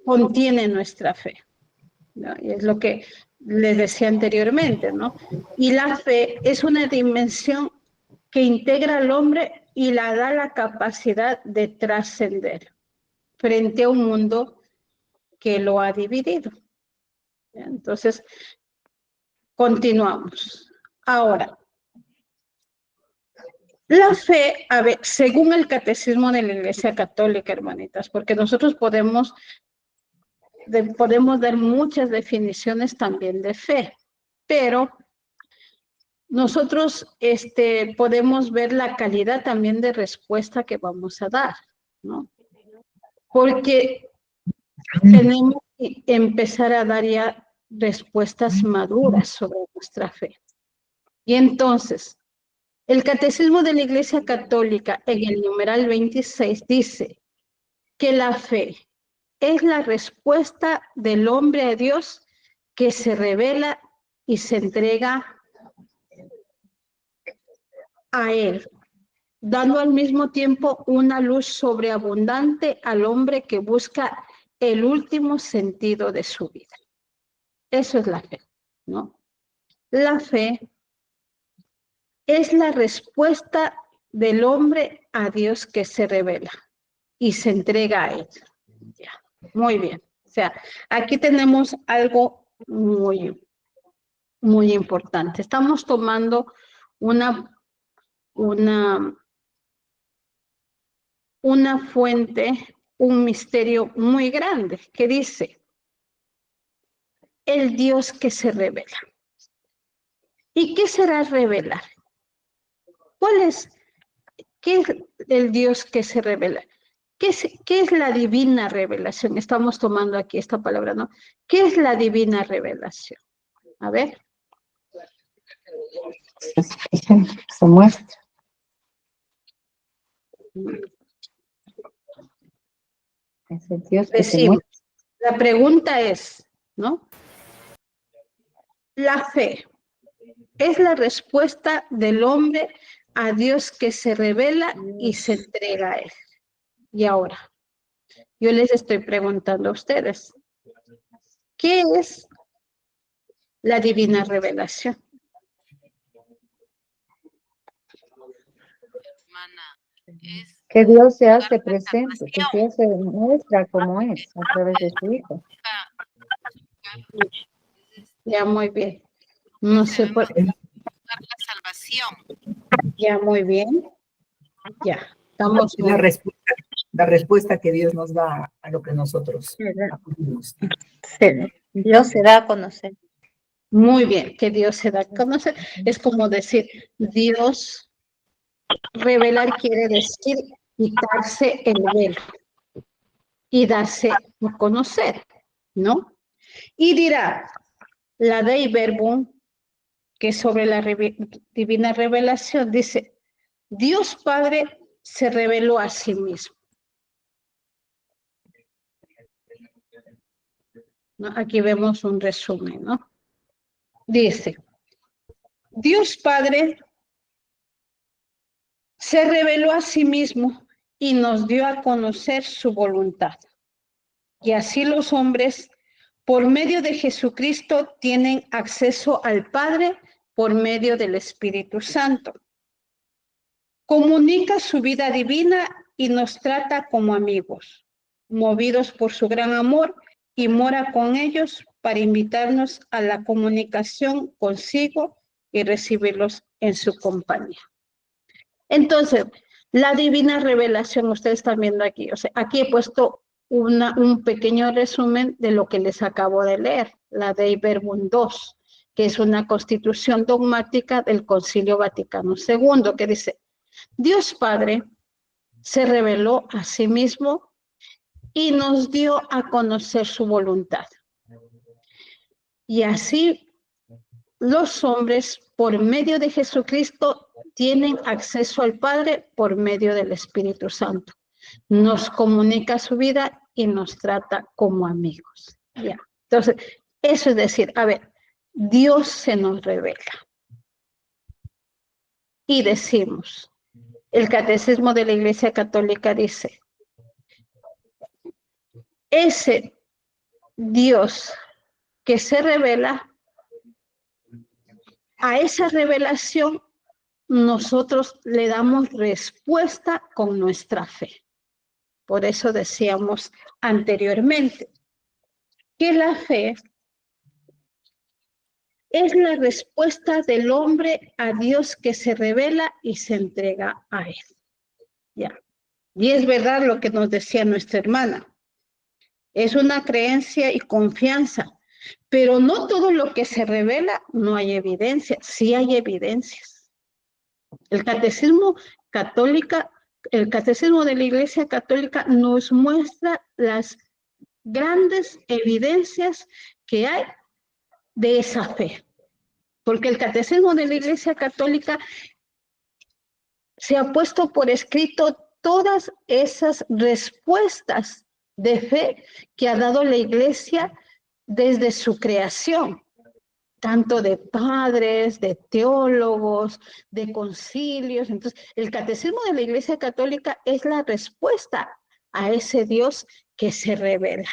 contiene nuestra fe, ¿no? Y es lo que les decía anteriormente, ¿no? Y la fe es una dimensión que integra al hombre y le da la capacidad de trascender frente a un mundo que lo ha dividido. Entonces, continuamos. Ahora, la fe, a ver, según el catecismo de la Iglesia Católica, hermanitas, porque nosotros podemos dar muchas definiciones también de fe, pero nosotros podemos ver la calidad también de respuesta que vamos a dar, ¿no? Porque tenemos que empezar a dar ya respuestas maduras sobre nuestra fe. Y entonces, el Catecismo de la Iglesia Católica en el numeral 26 dice que la fe es la respuesta del hombre a Dios que se revela y se entrega a Él, dando al mismo tiempo una luz sobreabundante al hombre que busca el último sentido de su vida. Eso es la fe, ¿no? La fe es la respuesta del hombre a Dios que se revela y se entrega a Él. Ya, muy bien. O sea, aquí tenemos algo muy, muy importante. Estamos tomando una fuente, un misterio muy grande que dice el Dios que se revela. ¿Y qué será revelar? ¿Qué es el Dios que se revela? ¿Qué es la divina revelación? Estamos tomando aquí esta palabra, ¿no? ¿Qué es la divina revelación? A ver. Se muestra. Es el Dios que se muestra. La pregunta es, ¿no? La fe es la respuesta del hombre a Dios que se revela y se entrega a Él. Y ahora, yo les estoy preguntando a ustedes, ¿qué es la divina revelación? Que Dios se hace presente, que Dios se muestra como es a través de su Hijo. Ya, muy bien. No sé por qué. La salvación. Ya, muy bien. Ya, estamos muy la respuesta que Dios nos da a lo que nosotros acudimos. Dios se da a conocer. Muy bien, que Dios se da a conocer. Es como decir, Dios, revelar quiere decir quitarse el velo y darse a conocer, ¿no? Y dirá, la Dei Verbum, que sobre la divina revelación, dice, Dios Padre se reveló a sí mismo. ¿No? Aquí vemos un resumen, ¿no? Dice, Dios Padre se reveló a sí mismo y nos dio a conocer su voluntad. Y así los hombres, por medio de Jesucristo, tienen acceso al Padre por medio del Espíritu Santo. Comunica su vida divina y nos trata como amigos, movidos por su gran amor, y mora con ellos para invitarnos a la comunicación consigo y recibirlos en su compañía. Entonces, la divina revelación, ustedes están viendo aquí, o sea, aquí he puesto un pequeño resumen de lo que les acabo de leer, la Dei Verbum 2, que es una constitución dogmática del Concilio Vaticano II, que dice, Dios Padre se reveló a sí mismo y nos dio a conocer su voluntad. Y así los hombres, por medio de Jesucristo, tienen acceso al Padre por medio del Espíritu Santo. Nos comunica su vida y nos trata como amigos. ¿Ya? Entonces, eso es decir, a ver, Dios se nos revela. Y decimos, el Catecismo de la Iglesia Católica dice, ese Dios que se revela, a esa revelación nosotros le damos respuesta con nuestra fe. Por eso decíamos anteriormente que la fe es la respuesta del hombre a Dios que se revela y se entrega a él. Ya. Y es verdad lo que nos decía nuestra hermana. Es una creencia y confianza, pero no todo lo que se revela no hay evidencia, sí hay evidencias. El catecismo de la Iglesia Católica nos muestra las grandes evidencias que hay de esa fe. Porque el catecismo de la Iglesia Católica se ha puesto por escrito todas esas respuestas de fe que ha dado la Iglesia desde su creación, tanto de padres, de teólogos, de concilios. Entonces, el catecismo de la Iglesia Católica es la respuesta a ese Dios que se revela.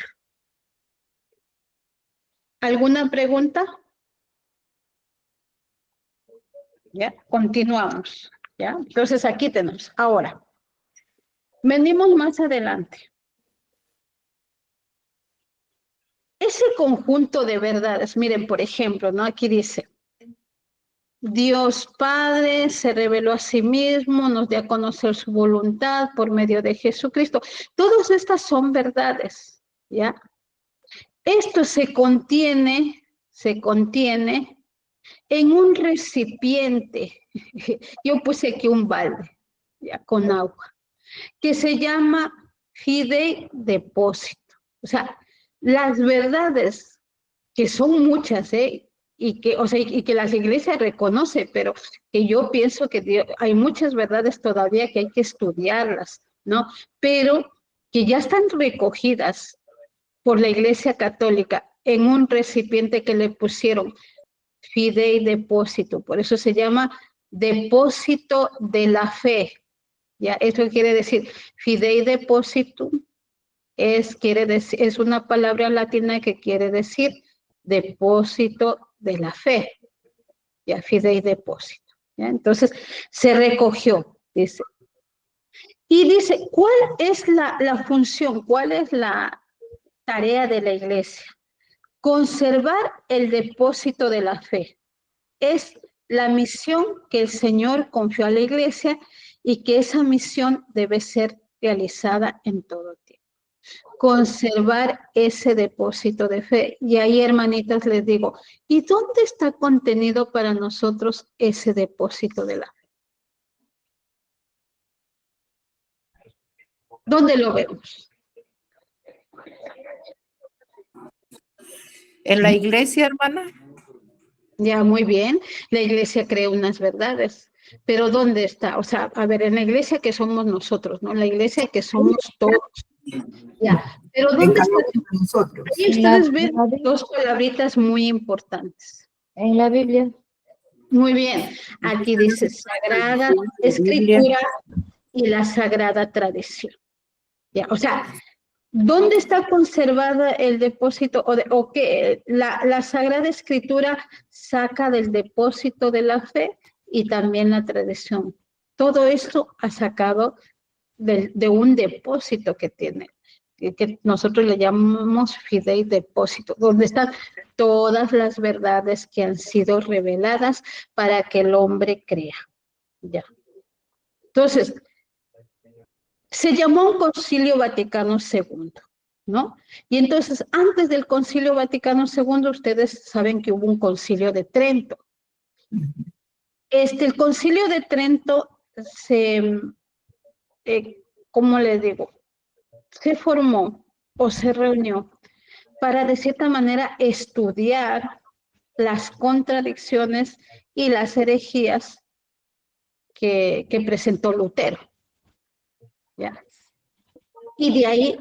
¿Alguna pregunta? ¿Ya? Continuamos. ¿Ya? Entonces, aquí tenemos. Ahora, venimos más adelante. Ese conjunto de verdades, miren, por ejemplo, ¿no? Aquí dice, Dios Padre se reveló a sí mismo, nos dio a conocer su voluntad por medio de Jesucristo. Todas estas son verdades, ¿ya? Esto se contiene en un recipiente. Yo puse aquí un balde, ya, con agua, que se llama fidei depósito. O sea, las verdades, que son muchas, y que las iglesias reconocen, pero que yo pienso que hay muchas verdades todavía que hay que estudiarlas, ¿no? Pero que ya están recogidas por la Iglesia Católica en un recipiente que le pusieron fidei depósito, por eso se llama depósito de la fe. Ya, eso quiere decir, fidei depositum es una palabra latina que quiere decir depósito de la fe. Ya, fidei depósito. ¿Ya? Entonces, se recogió, dice. Y dice, ¿cuál es la función? ¿Cuál es la tarea de la iglesia? Conservar el depósito de la fe. Es la misión que el Señor confió a la iglesia y que esa misión debe ser realizada en todo tiempo. Conservar ese depósito de fe. Y ahí, hermanitas, les digo, ¿y dónde está contenido para nosotros ese depósito de la fe? ¿Dónde lo vemos? ¿En la iglesia, hermana? Ya, muy bien. La iglesia cree unas verdades. Pero ¿dónde está? O sea, a ver, en la iglesia que somos nosotros, ¿no? La iglesia que somos todos. Ya. Pero ¿dónde está? Nosotros. Ahí ustedes ven dos palabritas muy importantes. En la Biblia. Muy bien. Aquí dice Sagrada Escritura y la Sagrada Tradición. Ya, o sea, ¿dónde está conservada el depósito o qué? La Sagrada Escritura saca del depósito de la fe y también la tradición. Todo esto ha sacado de un depósito que tiene, que nosotros le llamamos fidei depósito, donde están todas las verdades que han sido reveladas para que el hombre crea. Ya. Entonces, se llamó un Concilio Vaticano II, ¿no? Y entonces, antes del Concilio Vaticano II, ustedes saben que hubo un Concilio de Trento. El Concilio de Trento ¿cómo les digo? Se formó o se reunió para, de cierta manera, estudiar las contradicciones y las herejías que presentó Lutero. ¿Ya? Y de ahí,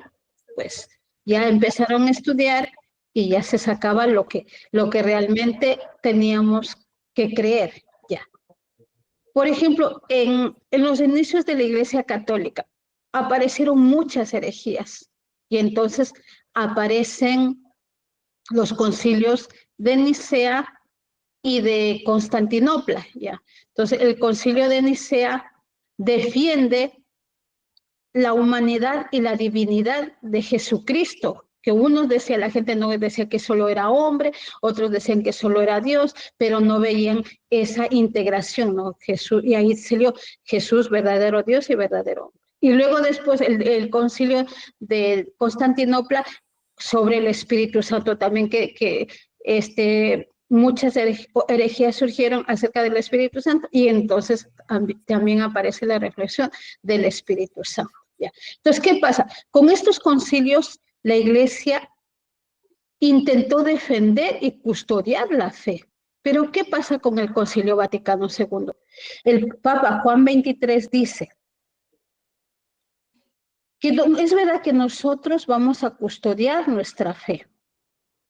pues, ya empezaron a estudiar y ya se sacaba lo que realmente teníamos que creer, ya. Por ejemplo, en los inicios de la Iglesia Católica aparecieron muchas herejías y entonces aparecen los concilios de Nicea y de Constantinopla, ¿ya? Entonces, el concilio de Nicea defiende la humanidad y la divinidad de Jesucristo, que unos decían, la gente no decía que solo era hombre, otros decían que solo era Dios, pero no veían esa integración, ¿no? Jesús, y ahí salió Jesús, verdadero Dios y verdadero hombre. Y luego después el concilio de Constantinopla sobre el Espíritu Santo también, que muchas herejías surgieron acerca del Espíritu Santo, y entonces también aparece la reflexión del Espíritu Santo. ¿Ya? Entonces, ¿qué pasa? Con estos concilios, la Iglesia intentó defender y custodiar la fe. Pero, ¿qué pasa con el Concilio Vaticano II? El Papa Juan XXIII dice que es verdad que nosotros vamos a custodiar nuestra fe,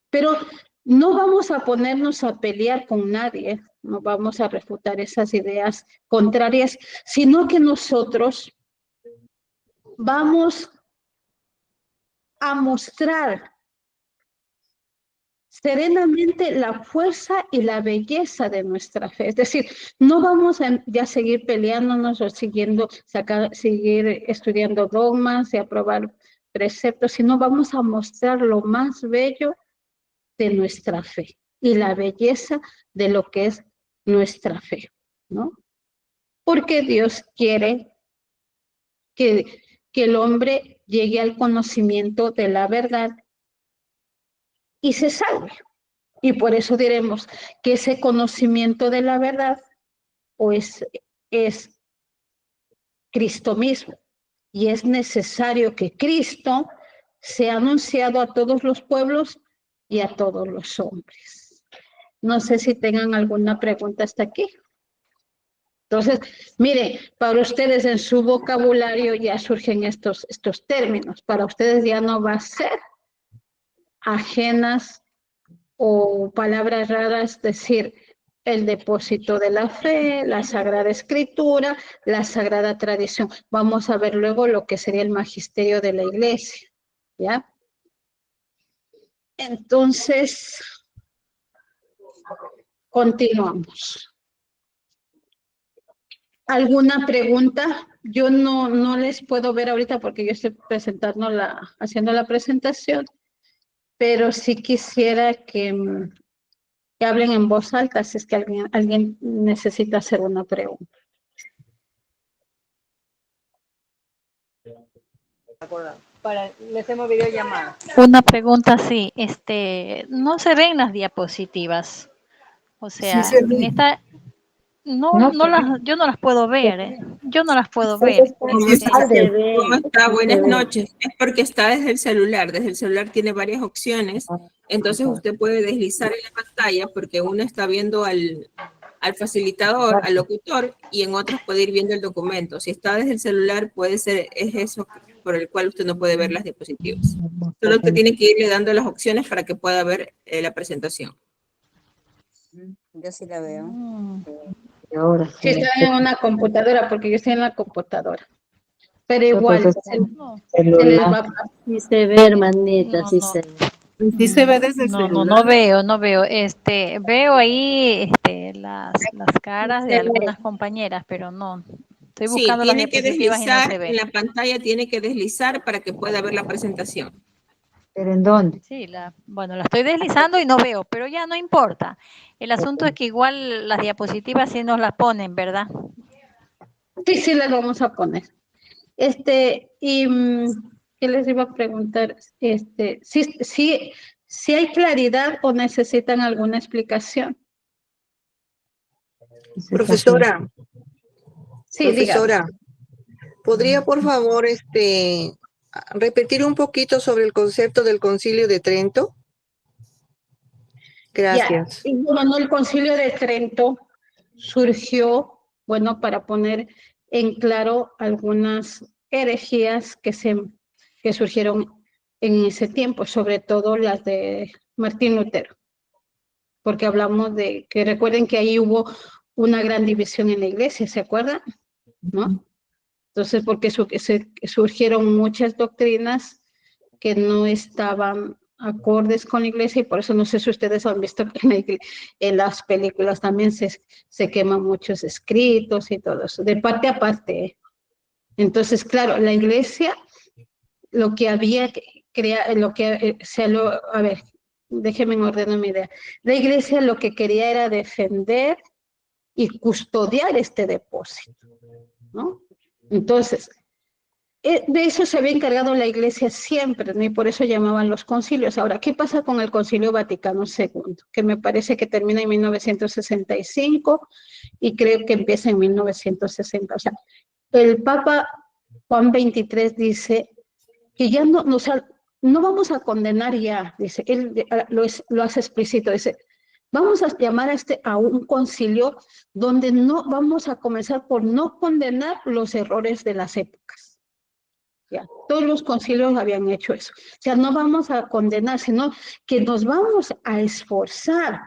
pero no vamos a ponernos a pelear con nadie, no vamos a refutar esas ideas contrarias, sino que nosotros vamos a mostrar serenamente la fuerza y la belleza de nuestra fe. Es decir, no vamos a ya seguir peleándonos o seguir estudiando dogmas y aprobar preceptos, sino vamos a mostrar lo más bello de nuestra fe y la belleza de lo que es nuestra fe, ¿no? Porque Dios quiere que el hombre llegue al conocimiento de la verdad y se salve. Y por eso diremos que ese conocimiento de la verdad pues, es Cristo mismo. Y es necesario que Cristo sea anunciado a todos los pueblos y a todos los hombres. No sé si tengan alguna pregunta hasta aquí. Entonces, mire, para ustedes en su vocabulario ya surgen estos términos. Para ustedes ya no va a ser ajenas o palabras raras, decir el depósito de la fe, la Sagrada Escritura, la Sagrada Tradición. Vamos a ver luego lo que sería el magisterio de la Iglesia, ¿ya? Entonces, continuamos. ¿Alguna pregunta? Yo no les puedo ver ahorita porque yo estoy haciendo la presentación, pero sí quisiera que hablen en voz alta si es que alguien necesita hacer una pregunta. Le hacemos videollamada. Una pregunta, sí, no se ven las diapositivas. O sea, Sí se ve. en esta yo no las puedo ver, Yo no las puedo Usted ver. está ¿Cómo está? Buenas noches. Es porque está desde el celular. Desde el celular tiene varias opciones. Entonces usted puede deslizar en la pantalla porque uno está viendo al facilitador, al locutor, y en otros puede ir viendo el documento. Si está desde el celular, es eso por el cual usted no puede ver las diapositivas. Solo usted tiene que irle dando las opciones para que pueda ver la presentación. Yo sí la veo. Ahora Si están en una computadora, porque yo estoy en la computadora. Pero igual, se les va a pasar. Sí se ve, hermanita, sí se ve. Sí se ve desde el celular. No veo. Veo ahí las caras de algunas compañeras, pero no. Estoy buscando las diapositivas y no se ve. En la pantalla tiene que deslizar para que pueda ver la presentación. ¿Pero en dónde? Sí, la estoy deslizando y no veo, pero ya no importa. El asunto es que igual las diapositivas sí nos las ponen, ¿verdad? Sí, las vamos a poner. ¿Qué les iba a preguntar? Si hay claridad o necesitan alguna explicación. Profesora, Sí, profesora, ¿podría por favor repetir un poquito sobre el concepto del Concilio de Trento? Gracias. Y bueno, el Concilio de Trento surgió, para poner en claro algunas herejías que surgieron en ese tiempo, sobre todo las de Martín Lutero. Porque hablamos de que recuerden que ahí hubo una gran división en la iglesia, ¿se acuerdan? ¿No? Entonces, porque surgieron muchas doctrinas que no estaban acordes con la iglesia, y por eso no sé si ustedes han visto que en las películas también se queman muchos escritos y todo eso, de parte a parte. Entonces, claro, la iglesia, lo que había que crear, a ver, déjenme ordenar mi idea. La iglesia lo que quería era defender y custodiar este depósito, ¿no? Entonces, de eso se había encargado la iglesia siempre, ¿no? Y por eso llamaban los concilios. Ahora, ¿qué pasa con el Concilio Vaticano II? Que me parece que termina en 1965 y creo que empieza en 1960. O sea, el Papa Juan XXIII dice que ya no vamos a condenar ya, dice, él lo hace explícito, dice, vamos a llamar a un concilio donde no vamos a comenzar por no condenar los errores de las épocas. Ya, todos los concilios habían hecho eso. O sea, no vamos a condenar, sino que nos vamos a esforzar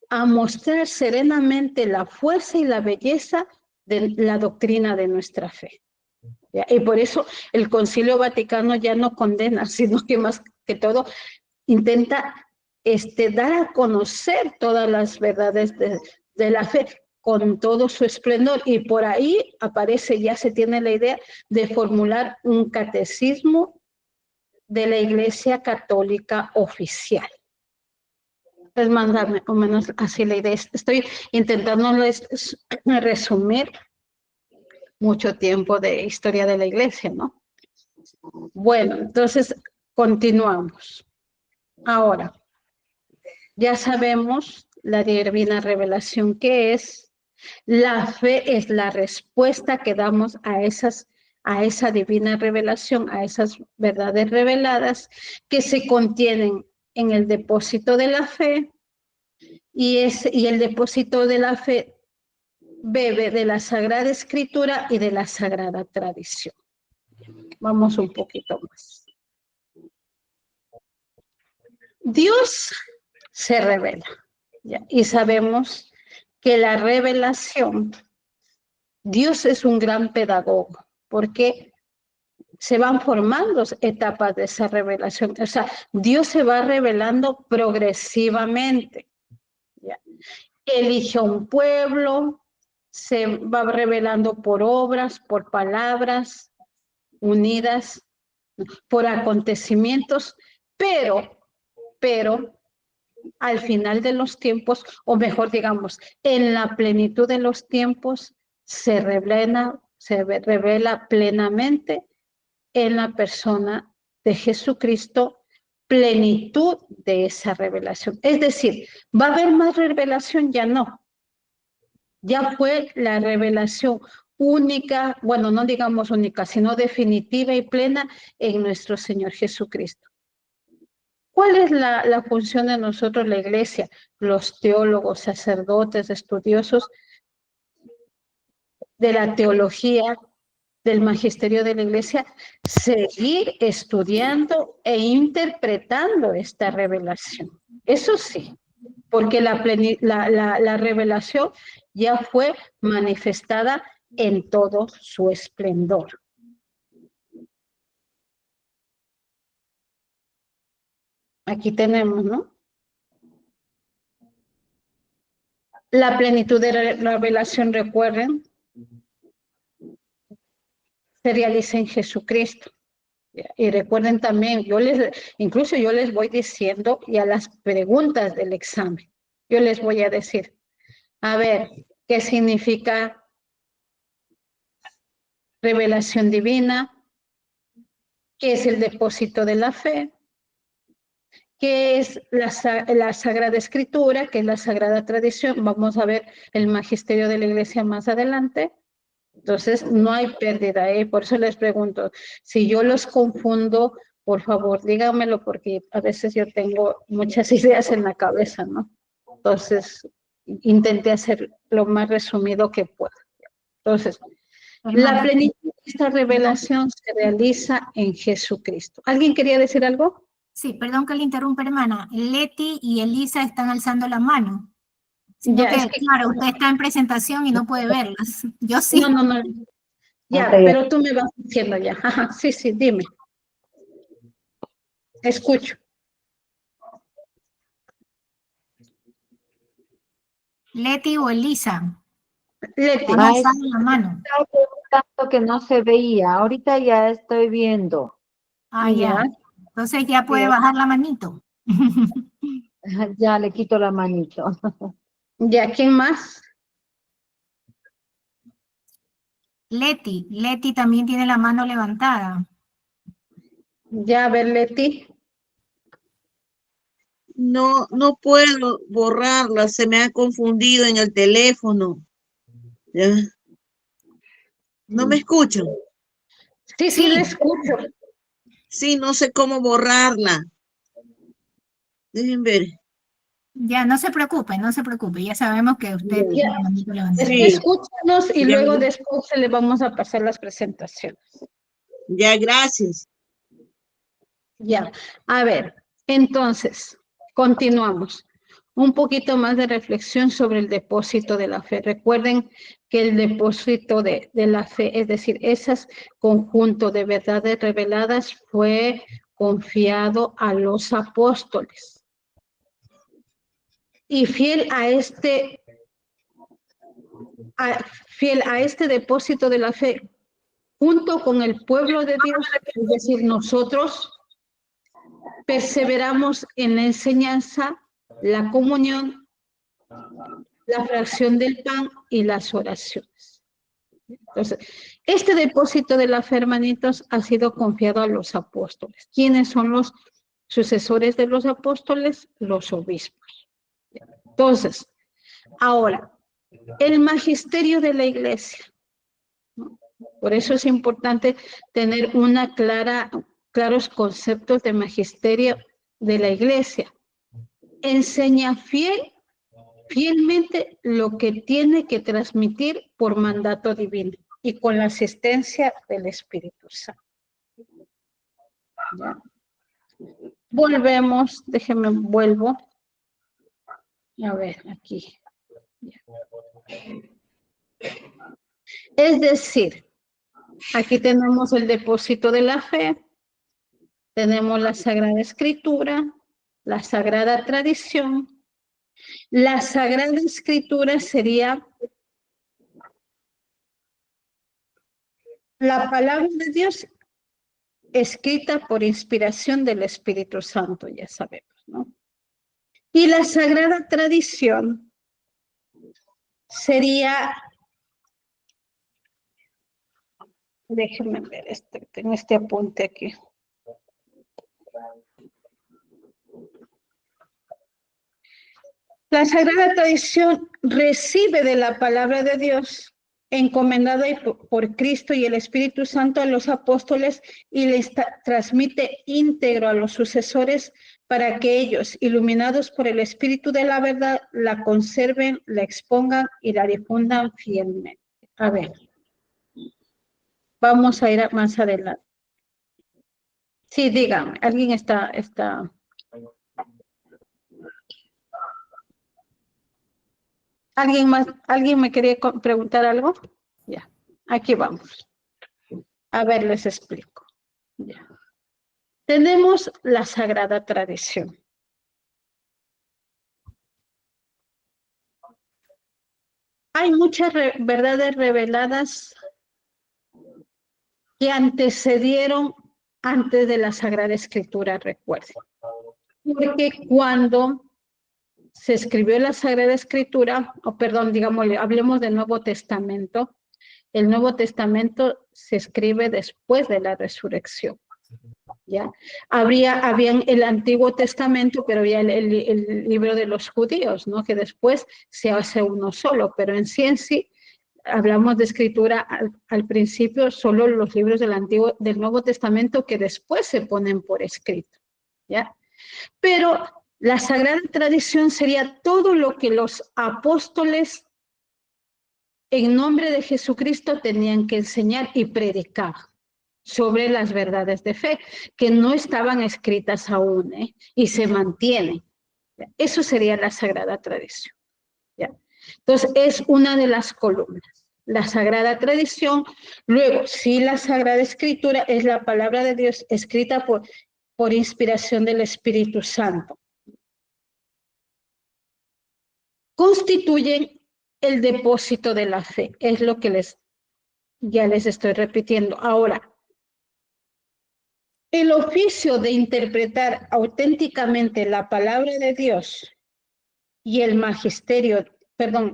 a mostrar serenamente la fuerza y la belleza de la doctrina de nuestra fe. ¿Ya? Y por eso el Concilio Vaticano ya no condena, sino que más que todo intenta dar a conocer todas las verdades de la fe con todo su esplendor, y por ahí aparece, ya se tiene la idea de formular un catecismo de la Iglesia Católica oficial. Es más o menos así la idea. Estoy intentando resumir mucho tiempo de historia de la Iglesia, ¿no? Bueno, entonces continuamos. Ahora, ya sabemos la divina revelación que es. La fe es la respuesta que damos a esa divina revelación, a esas verdades reveladas que se contienen en el depósito de la fe, y el depósito de la fe bebe de la Sagrada Escritura y de la Sagrada Tradición. Vamos un poquito más. Dios se revela, ¿ya? Y sabemos que la revelación, Dios es un gran pedagogo, porque se van formando etapas de esa revelación. O sea, Dios se va revelando progresivamente, ¿ya? Elige a un pueblo, se va revelando por obras, por palabras unidas, por acontecimientos, pero al final de los tiempos, o mejor digamos, en la plenitud de los tiempos, se revela plenamente en la persona de Jesucristo, plenitud de esa revelación. Es decir, ¿va a haber más revelación? Ya no. Ya fue la revelación única, bueno, no digamos única, sino definitiva y plena en nuestro Señor Jesucristo. ¿Cuál es la función de nosotros, la iglesia, los teólogos, sacerdotes, estudiosos de la teología, del magisterio de la iglesia? Seguir estudiando e interpretando esta revelación. Eso sí, porque la revelación ya fue manifestada en todo su esplendor. Aquí tenemos, ¿no? La plenitud de la revelación, recuerden, se realiza en Jesucristo. Y recuerden también, incluso yo les voy diciendo, y a las preguntas del examen, yo les voy a decir, a ver, ¿qué significa revelación divina? ¿Qué es el depósito de la fe? ¿Qué es la Sagrada Escritura? ¿Qué es la Sagrada Tradición? Vamos a ver el magisterio de la iglesia más adelante. Entonces, no hay pérdida, ¿eh? Por eso les pregunto, si yo los confundo, por favor, díganmelo, porque a veces yo tengo muchas ideas en la cabeza, ¿no? Entonces, intenté hacer lo más resumido que pueda. Entonces, la plenitud de esta revelación se realiza en Jesucristo. ¿Alguien quería decir algo? Sí, perdón que le interrumpa, hermana. Leti y Elisa están alzando la mano. Ya, claro, usted está en presentación y no puede verlas. Yo sí. No. Ya, pero tú me vas diciendo ya. Ajá, sí, dime. Escucho. Leti o Elisa. Leti. Han alzado la mano. Tanto que no se veía, ahorita ya estoy viendo. Ah, ya. Entonces ya puede bajar la manito. Ya le quito la manito. ¿Ya quién más? Leti. Leti también tiene la mano levantada. Ya, a ver, Leti. No, no puedo borrarla, se me ha confundido en el teléfono. ¿Ya? ¿No me escuchan? Sí, sí, le escucho. Sí, no sé cómo borrarla. Dejen ver. Ya, no se preocupe, no se preocupe. Ya sabemos que usted tiene la manito levantada. Sí. Escúchanos y Ya. luego después le vamos a pasar las presentaciones. Ya, gracias. Ya, a ver, entonces, continuamos. Un poquito más de reflexión sobre el depósito de la fe. Recuerden que el depósito de la fe, es decir, ese conjunto de verdades reveladas fue confiado a los apóstoles. Y fiel a este depósito de la fe, junto con el pueblo de Dios, es decir, nosotros perseveramos en la enseñanza, la comunión, la fracción del pan y las oraciones. Entonces, este depósito de la fe, hermanitos, ha sido confiado a los apóstoles. ¿Quiénes son los sucesores de los apóstoles? Los obispos. Entonces, ahora, el magisterio de la iglesia. Por eso es importante tener claros conceptos de magisterio de la iglesia. Enseña fielmente lo que tiene que transmitir por mandato divino y con la asistencia del Espíritu Santo. ¿Ya? Volvemos, vuelvo. A ver, aquí. Ya. Es decir, aquí tenemos el depósito de la fe, tenemos la Sagrada Escritura, la Sagrada Tradición. La Sagrada Escritura sería la palabra de Dios escrita por inspiración del Espíritu Santo, ya sabemos, ¿no? Y la Sagrada Tradición sería, déjenme ver, tengo este apunte aquí. La Sagrada Tradición recibe de la palabra de Dios, encomendada por Cristo y el Espíritu Santo a los apóstoles, y les transmite íntegro a los sucesores para que ellos, iluminados por el Espíritu de la verdad, la conserven, la expongan y la difundan fielmente. A ver, vamos a ir más adelante. Sí, dígame, ¿alguien está... ¿Alguien me quería preguntar algo? Ya, aquí vamos. A ver, les explico. Ya. Tenemos la Sagrada Tradición. Hay muchas verdades reveladas que antecedieron antes de la Sagrada Escritura, recuerden. Porque cuando se escribió la Sagrada Escritura, hablemos del Nuevo Testamento. El Nuevo Testamento se escribe después de la resurrección. ¿Ya? Habían el Antiguo Testamento, pero había el libro de los judíos, ¿no? Que después se hace uno solo, pero en sí, hablamos de escritura al principio, solo los libros del Nuevo Testamento que después se ponen por escrito, ¿ya? Pero la Sagrada Tradición sería todo lo que los apóstoles en nombre de Jesucristo tenían que enseñar y predicar sobre las verdades de fe, que no estaban escritas aún, y se mantienen. Eso sería la Sagrada Tradición. ¿Ya? Entonces, es una de las columnas. La Sagrada Tradición, luego, sí, la Sagrada Escritura es la palabra de Dios escrita por inspiración del Espíritu Santo. Constituyen el depósito de la fe. Es lo que ya les estoy repitiendo. Ahora, el oficio de interpretar auténticamente la palabra de Dios y el magisterio,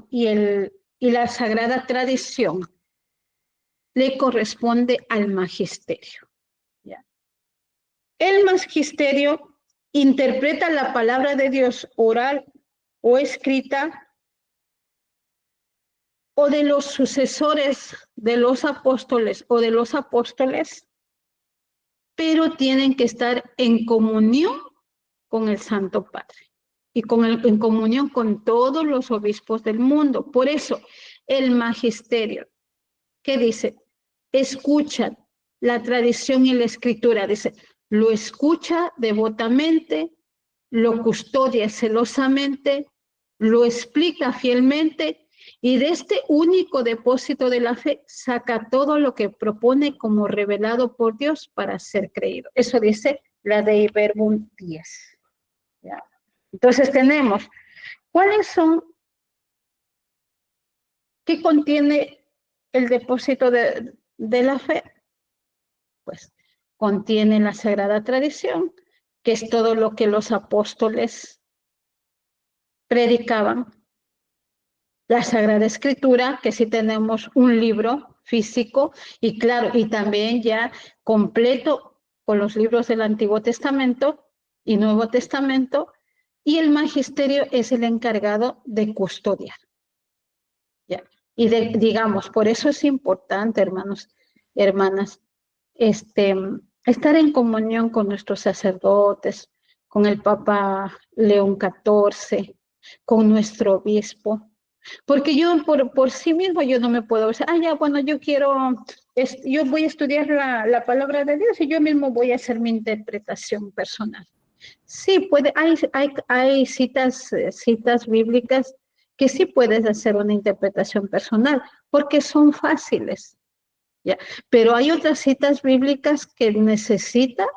y la sagrada tradición le corresponde al magisterio. ¿Ya? El magisterio interpreta la palabra de Dios oral o escrita o de los sucesores de los apóstoles o de los apóstoles, pero tienen que estar en comunión con el Santo Padre y en comunión con todos los obispos del mundo. Por eso, el magisterio, ¿qué dice? Escucha la tradición y la escritura, dice, lo escucha devotamente, lo custodia celosamente, lo explica fielmente, y de este único depósito de la fe saca todo lo que propone como revelado por Dios para ser creído. Eso dice la Dei Verbum 10. ¿Ya? Entonces tenemos, ¿cuáles son? ¿Qué contiene el depósito de la fe? Pues contiene la sagrada tradición, que es todo lo que los apóstoles predicaban. La Sagrada Escritura, que sí tenemos un libro físico y claro, y también ya completo con los libros del Antiguo Testamento y Nuevo Testamento, y el magisterio es el encargado de custodiar. ¿Ya? Y digamos, por eso es importante, hermanos, hermanas, estar en comunión con nuestros sacerdotes, con el Papa León XIV, con nuestro obispo. Porque yo por sí mismo yo no me puedo decir, ya, bueno, yo voy a estudiar la palabra de Dios y yo mismo voy a hacer mi interpretación personal. Sí, hay citas bíblicas que sí puedes hacer una interpretación personal, porque son fáciles, ¿ya? Pero hay otras citas bíblicas que necesita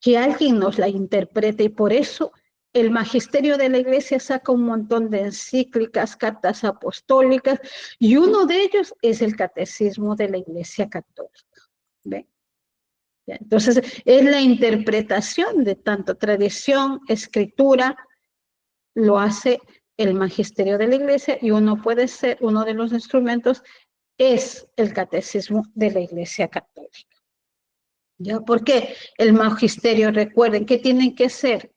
que alguien nos la interprete, y por eso el magisterio de la Iglesia saca un montón de encíclicas, cartas apostólicas, y uno de ellos es el Catecismo de la Iglesia Católica. ¿Ve? Entonces, es la interpretación de tanto tradición, escritura, lo hace el magisterio de la Iglesia, y uno de los instrumentos es el Catecismo de la Iglesia Católica. ¿Ya? Porque el magisterio, recuerden, ¿qué tienen que hacer?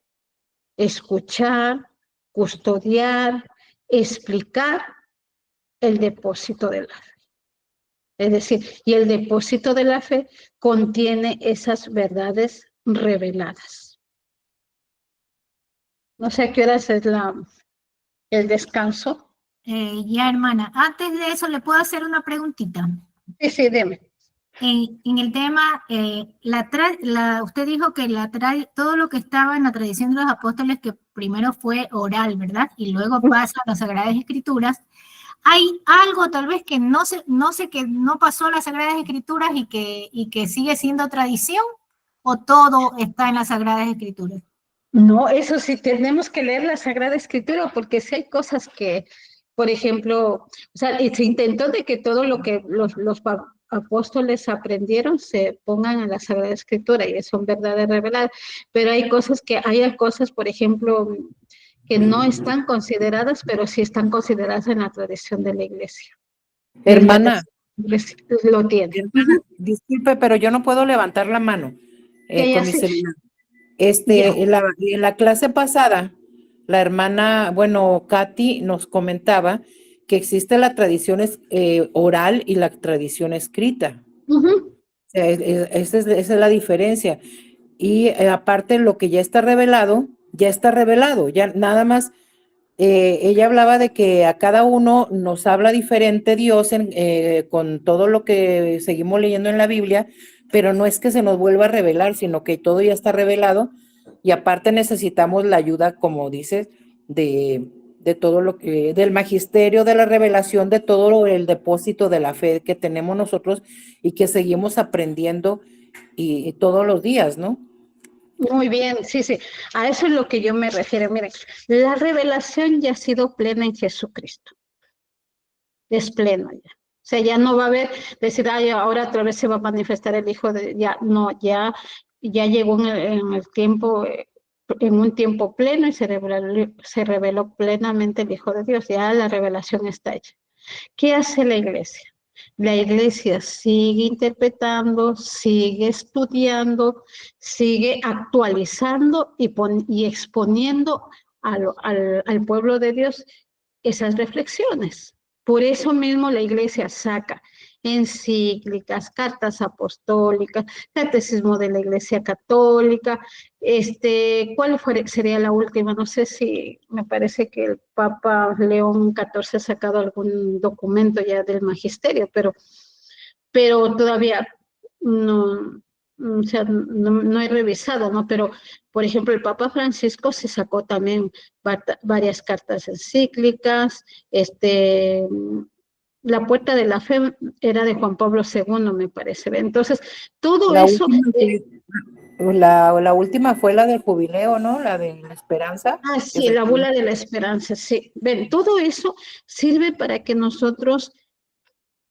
Escuchar, custodiar, explicar el depósito de la fe. Es decir, y el depósito de la fe contiene esas verdades reveladas. No sé a qué horas es el descanso. Ya, hermana. Antes de eso, ¿le puedo hacer una preguntita? Sí, dime. En el tema, usted dijo que todo lo que estaba en la tradición de los apóstoles, que primero fue oral, ¿verdad? Y luego pasa a las Sagradas Escrituras. ¿Hay algo tal vez que no pasó a las Sagradas Escrituras y que sigue siendo tradición? ¿O todo está en las Sagradas Escrituras? No, eso sí, tenemos que leer la Sagrada Escritura, porque sí hay cosas que, por ejemplo, o sea, se intentó de que todo lo que los apóstoles aprendieron se pongan en la Sagrada Escritura, y son verdades reveladas, pero hay cosas, por ejemplo, que no están consideradas, pero sí están consideradas en la tradición de la Iglesia. Hermana, lo tiene. Hermana, disculpe, pero yo no puedo levantar la mano con mi celular. En la clase pasada, la hermana, Katy nos comentaba que existe la tradición oral y la tradición escrita. Uh-huh. Esa es la diferencia. Y aparte, lo que ya está revelado, ya nada más. Ella hablaba de que a cada uno nos habla diferente Dios con todo lo que seguimos leyendo en la Biblia, pero no es que se nos vuelva a revelar, sino que todo ya está revelado, y aparte necesitamos la ayuda, como dices, de todo lo que, del magisterio, de la revelación, de todo el depósito de la fe que tenemos nosotros y que seguimos aprendiendo y todos los días, ¿no? Muy bien, sí, sí. A eso es lo que yo me refiero. Miren, la revelación ya ha sido plena en Jesucristo. Es pleno ya. O sea, ya no va a haber, decir, ay, ahora otra vez se va a manifestar el Hijo de, ya, no, ya llegó en el tiempo, en un tiempo pleno y se reveló plenamente el Hijo de Dios. Ya la revelación está hecha. ¿Qué hace la iglesia? La iglesia sigue interpretando, sigue estudiando, sigue actualizando y exponiendo al pueblo de Dios esas reflexiones. Por eso mismo la iglesia saca encíclicas, cartas apostólicas, catecismo de la iglesia católica, ¿cuál sería la última? No sé si me parece que el Papa León XIV ha sacado algún documento ya del magisterio, pero todavía no, o sea, no he revisado, ¿no? Pero, por ejemplo, el Papa Francisco se sacó también varias cartas encíclicas, la puerta de la fe era de Juan Pablo II, me parece. Entonces, todo La eso... la última fue la del jubileo, ¿no? La de la esperanza. Ah, sí, la bula de la esperanza, sí. Ven, todo eso sirve para que nosotros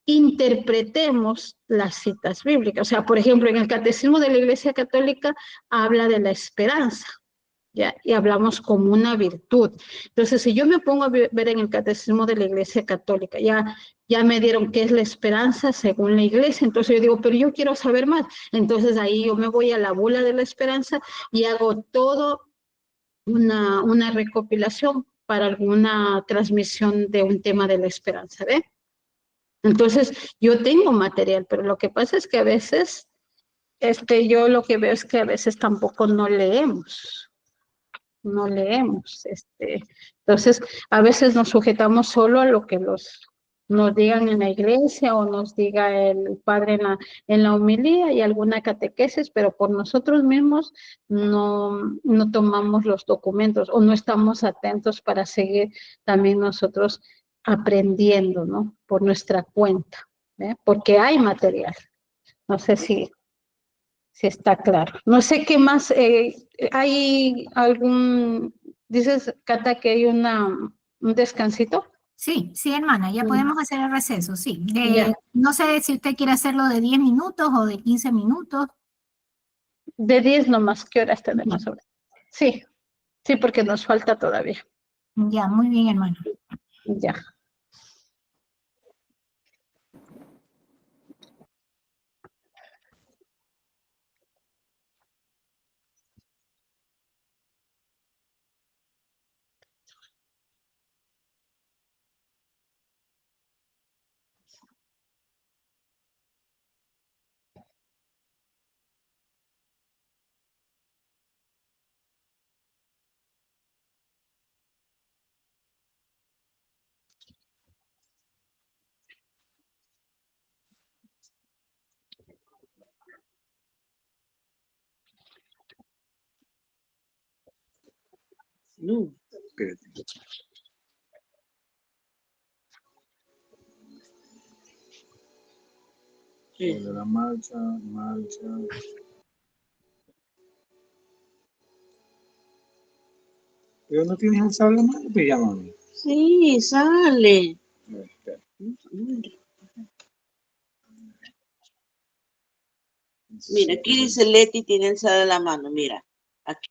interpretemos las citas bíblicas. O sea, por ejemplo, en el Catecismo de la Iglesia Católica habla de la esperanza, ¿ya? Y hablamos como una virtud. Entonces, si yo me pongo a ver en el Catecismo de la Iglesia Católica, ya me dieron qué es la esperanza según la Iglesia, entonces yo digo, pero yo quiero saber más. Entonces ahí yo me voy a la bula de la esperanza y hago todo una recopilación para alguna transmisión de un tema de la esperanza, ¿ve? Entonces, yo tengo material, pero lo que pasa es que a veces, yo lo que veo es que a veces tampoco no leemos, entonces a veces nos sujetamos solo a lo que nos digan en la iglesia o nos diga el padre en la homilía y alguna catequesis, pero por nosotros mismos no tomamos los documentos o no estamos atentos para seguir también nosotros aprendiendo, ¿no? Por nuestra cuenta, ¿eh? Porque hay material. No sé si está claro. No sé qué más, ¿hay dices, Cata, que hay un descansito? Sí, sí, hermana, ya podemos hacer el receso, sí. Ya. No sé si usted quiere hacerlo de 10 minutos o de 15 minutos. De 10 nomás, ¿qué horas tenemos ahora? Sí, sí, porque nos falta todavía. Ya, muy bien, hermano. Ya. No. Sobre la marcha. Pero no tienes el sable, ¿no? Te llaman. Sí, sale. Mira, aquí dice Leti tiene el sal a la mano, mira. Aquí.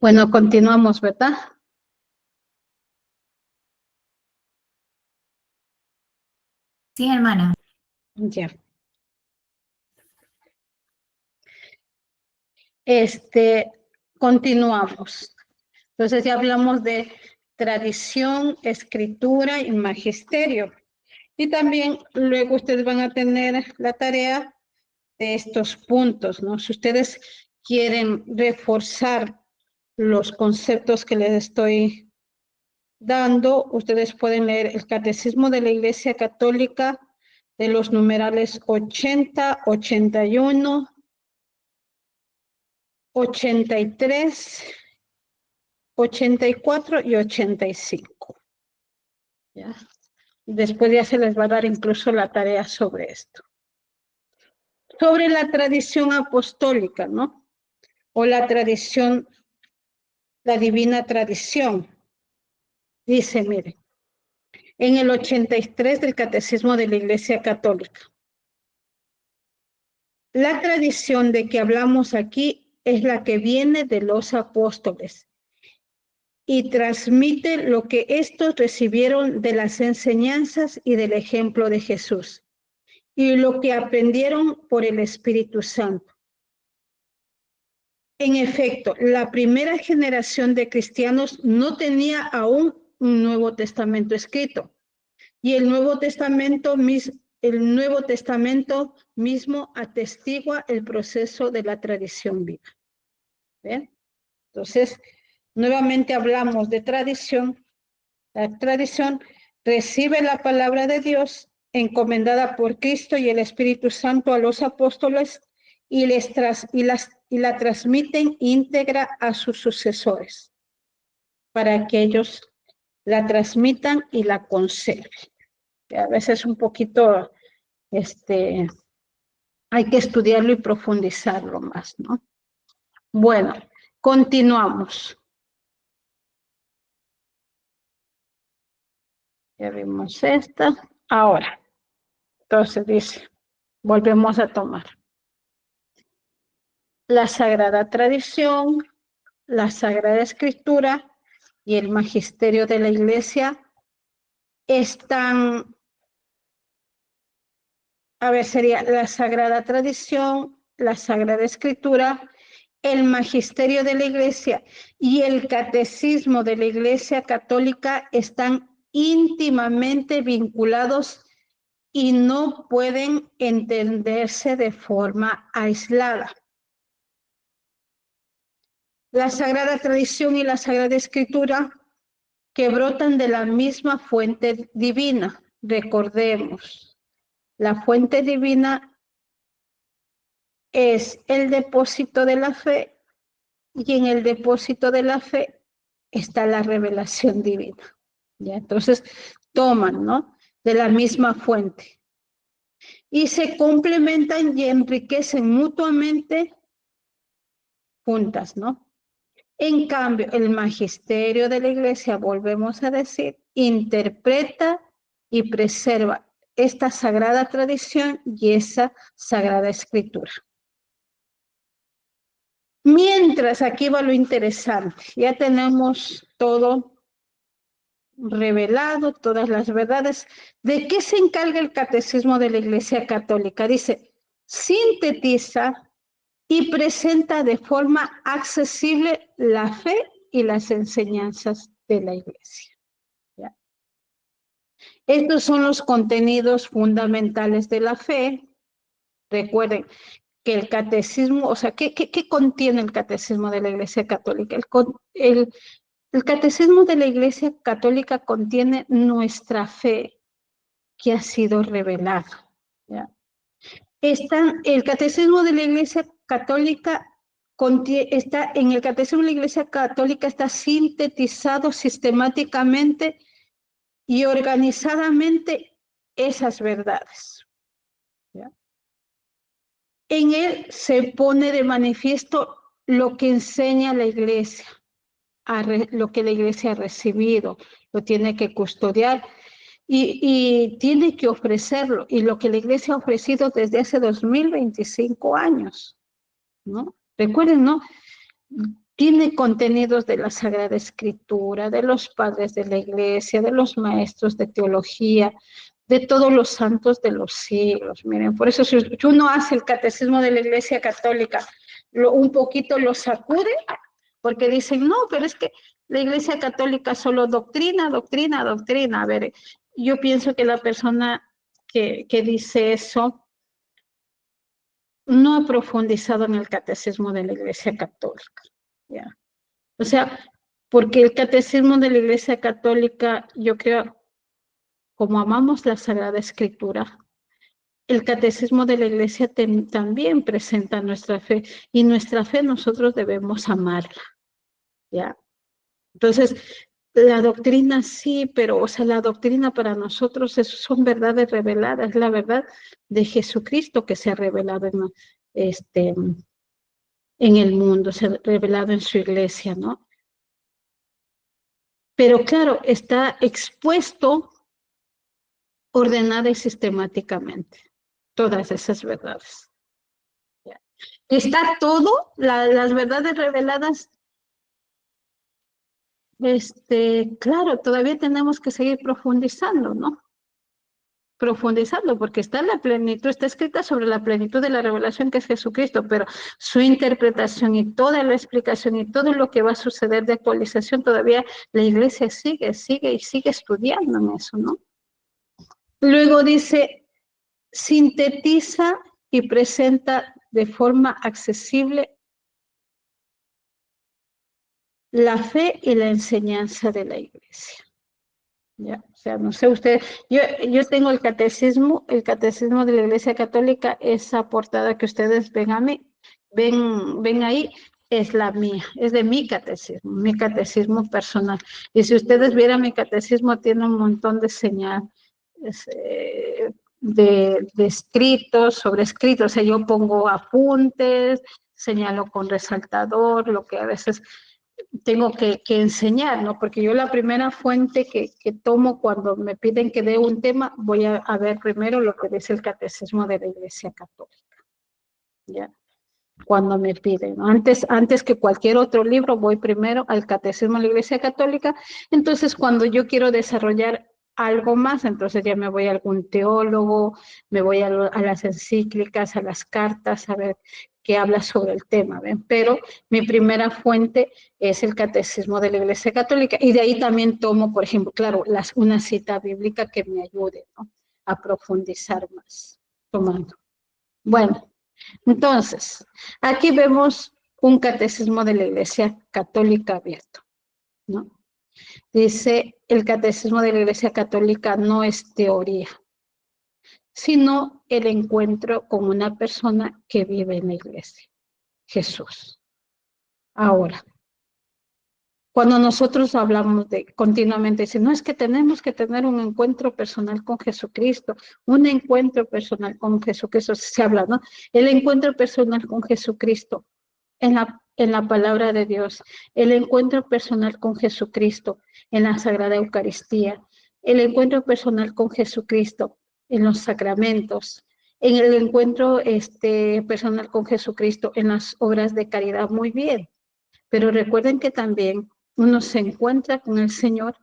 Bueno, continuamos, ¿verdad? Sí, hermana. Ya. Continuamos. Entonces ya hablamos de tradición, escritura y magisterio. Y también luego ustedes van a tener la tarea de estos puntos, ¿no? Si ustedes quieren reforzar los conceptos que les estoy dando, ustedes pueden leer el Catecismo de la Iglesia Católica de los numerales 80, 81, 83, 84 y 85. ¿Ya? Después ya se les va a dar incluso la tarea sobre esto. Sobre la tradición apostólica, ¿no? O la tradición, la divina tradición. Dice, mire, en el 83 del Catecismo de la Iglesia Católica. La tradición de que hablamos aquí es la que viene de los apóstoles y transmite lo que estos recibieron de las enseñanzas y del ejemplo de Jesús y lo que aprendieron por el Espíritu Santo. En efecto, la primera generación de cristianos no tenía aún un Nuevo Testamento escrito y el Nuevo Testamento mismo atestigua el proceso de la tradición viva. ¿Ven? Entonces, nuevamente hablamos de tradición. La tradición recibe la palabra de Dios encomendada por Cristo y el Espíritu Santo a los apóstoles y la transmiten íntegra a sus sucesores para que ellos la transmitan y la conserven. A veces un poquito, hay que estudiarlo y profundizarlo más, ¿no? Bueno, continuamos. Ya vimos esta. Ahora, entonces dice, volvemos a tomar. La Sagrada Tradición, la Sagrada Escritura y el Magisterio de la Iglesia están, a ver, sería la Sagrada Tradición, la Sagrada Escritura, el Magisterio de la Iglesia y el Catecismo de la Iglesia Católica están íntimamente vinculados y no pueden entenderse de forma aislada. La Sagrada Tradición y la Sagrada Escritura que brotan de la misma fuente divina. Recordemos, la fuente divina es el depósito de la fe y en el depósito de la fe está la revelación divina. ¿Ya? Entonces, toman, ¿no?, de la misma fuente y se complementan y enriquecen mutuamente juntas, ¿no? En cambio, el magisterio de la Iglesia, volvemos a decir, interpreta y preserva esta sagrada tradición y esa sagrada escritura. Mientras, aquí va lo interesante, ya tenemos todo revelado, todas las verdades. ¿De qué se encarga el Catecismo de la Iglesia Católica? Dice, sintetiza y presenta de forma accesible la fe y las enseñanzas de la Iglesia. ¿Ya? Estos son los contenidos fundamentales de la fe. Recuerden que el catecismo, o sea, ¿qué contiene el Catecismo de la Iglesia Católica? El Catecismo de la Iglesia Católica contiene nuestra fe que ha sido revelada. ¿Ya? El Catecismo de la Iglesia Católica está en el Catecismo de la Iglesia Católica está sintetizado sistemáticamente y organizadamente esas verdades. ¿Ya? En él se pone de manifiesto lo que enseña la Iglesia, lo que la Iglesia ha recibido, lo tiene que custodiar y tiene que ofrecerlo, y lo que la Iglesia ha ofrecido desde hace 2025 años, ¿no? Recuerden, ¿no? Tiene contenidos de la Sagrada Escritura, de los padres de la Iglesia, de los maestros de teología, de todos los santos de los siglos. Miren, por eso si uno hace el Catecismo de la Iglesia Católica, un poquito lo sacude, porque dicen, no, pero es que la Iglesia Católica solo doctrina, doctrina, doctrina. A ver, yo pienso que la persona que dice eso no ha profundizado en el Catecismo de la Iglesia Católica. ¿Ya? O sea, porque el Catecismo de la Iglesia Católica, yo creo, como amamos la Sagrada Escritura, el Catecismo de la Iglesia también presenta nuestra fe, y nuestra fe nosotros debemos amarla. ¿Ya? Entonces, la doctrina sí, pero, o sea, la doctrina para nosotros son verdades reveladas, la verdad de Jesucristo que se ha revelado en el mundo, se ha revelado en su iglesia, ¿no? Pero claro, está expuesto, ordenada y sistemáticamente, todas esas verdades. ¿Ya? Está todo, las verdades reveladas. Claro, todavía tenemos que seguir profundizando, ¿no? Profundizando, porque está en la plenitud, está escrita sobre la plenitud de la revelación que es Jesucristo, pero su interpretación y toda la explicación y todo lo que va a suceder de actualización, todavía la Iglesia sigue estudiando en eso, ¿no? Luego dice, sintetiza y presenta de forma accesible la fe y la enseñanza de la Iglesia. ¿Ya? O sea, no sé ustedes, yo tengo el catecismo de la Iglesia Católica, esa portada que ustedes ven a mí, ven ahí, es la mía, es de mi catecismo personal. Y si ustedes vieran mi catecismo, tiene un montón de señales, de escritos, sobre escritos, o sea, yo pongo apuntes, señalo con resaltador, lo que a veces tengo que enseñar, ¿no? Porque yo la primera fuente que tomo cuando me piden que dé un tema, voy a ver primero lo que dice el Catecismo de la Iglesia Católica, ¿ya? Cuando me piden, ¿no? Antes que cualquier otro libro, voy primero al Catecismo de la Iglesia Católica. Entonces, cuando yo quiero desarrollar algo más, entonces ya me voy a algún teólogo, me voy a las encíclicas, a las cartas, a ver qué habla sobre el tema, ¿ven? Pero mi primera fuente es el Catecismo de la Iglesia Católica, y de ahí también tomo, por ejemplo, claro, una cita bíblica que me ayude, ¿no?, a profundizar más, tomando. Bueno, entonces, aquí vemos un Catecismo de la Iglesia Católica abierto, ¿no? Dice, el Catecismo de la Iglesia Católica no es teoría, sino el encuentro con una persona que vive en la iglesia, Jesús. Ahora, cuando nosotros hablamos continuamente, dicen, no, es que tenemos que tener un encuentro personal con Jesucristo, un encuentro personal con Jesucristo, se habla, ¿no? El encuentro personal con Jesucristo en la palabra de Dios, el encuentro personal con Jesucristo en la Sagrada Eucaristía, el encuentro personal con Jesucristo en los sacramentos, en el encuentro personal con Jesucristo, en las obras de caridad, muy bien. Pero recuerden que también uno se encuentra con el Señor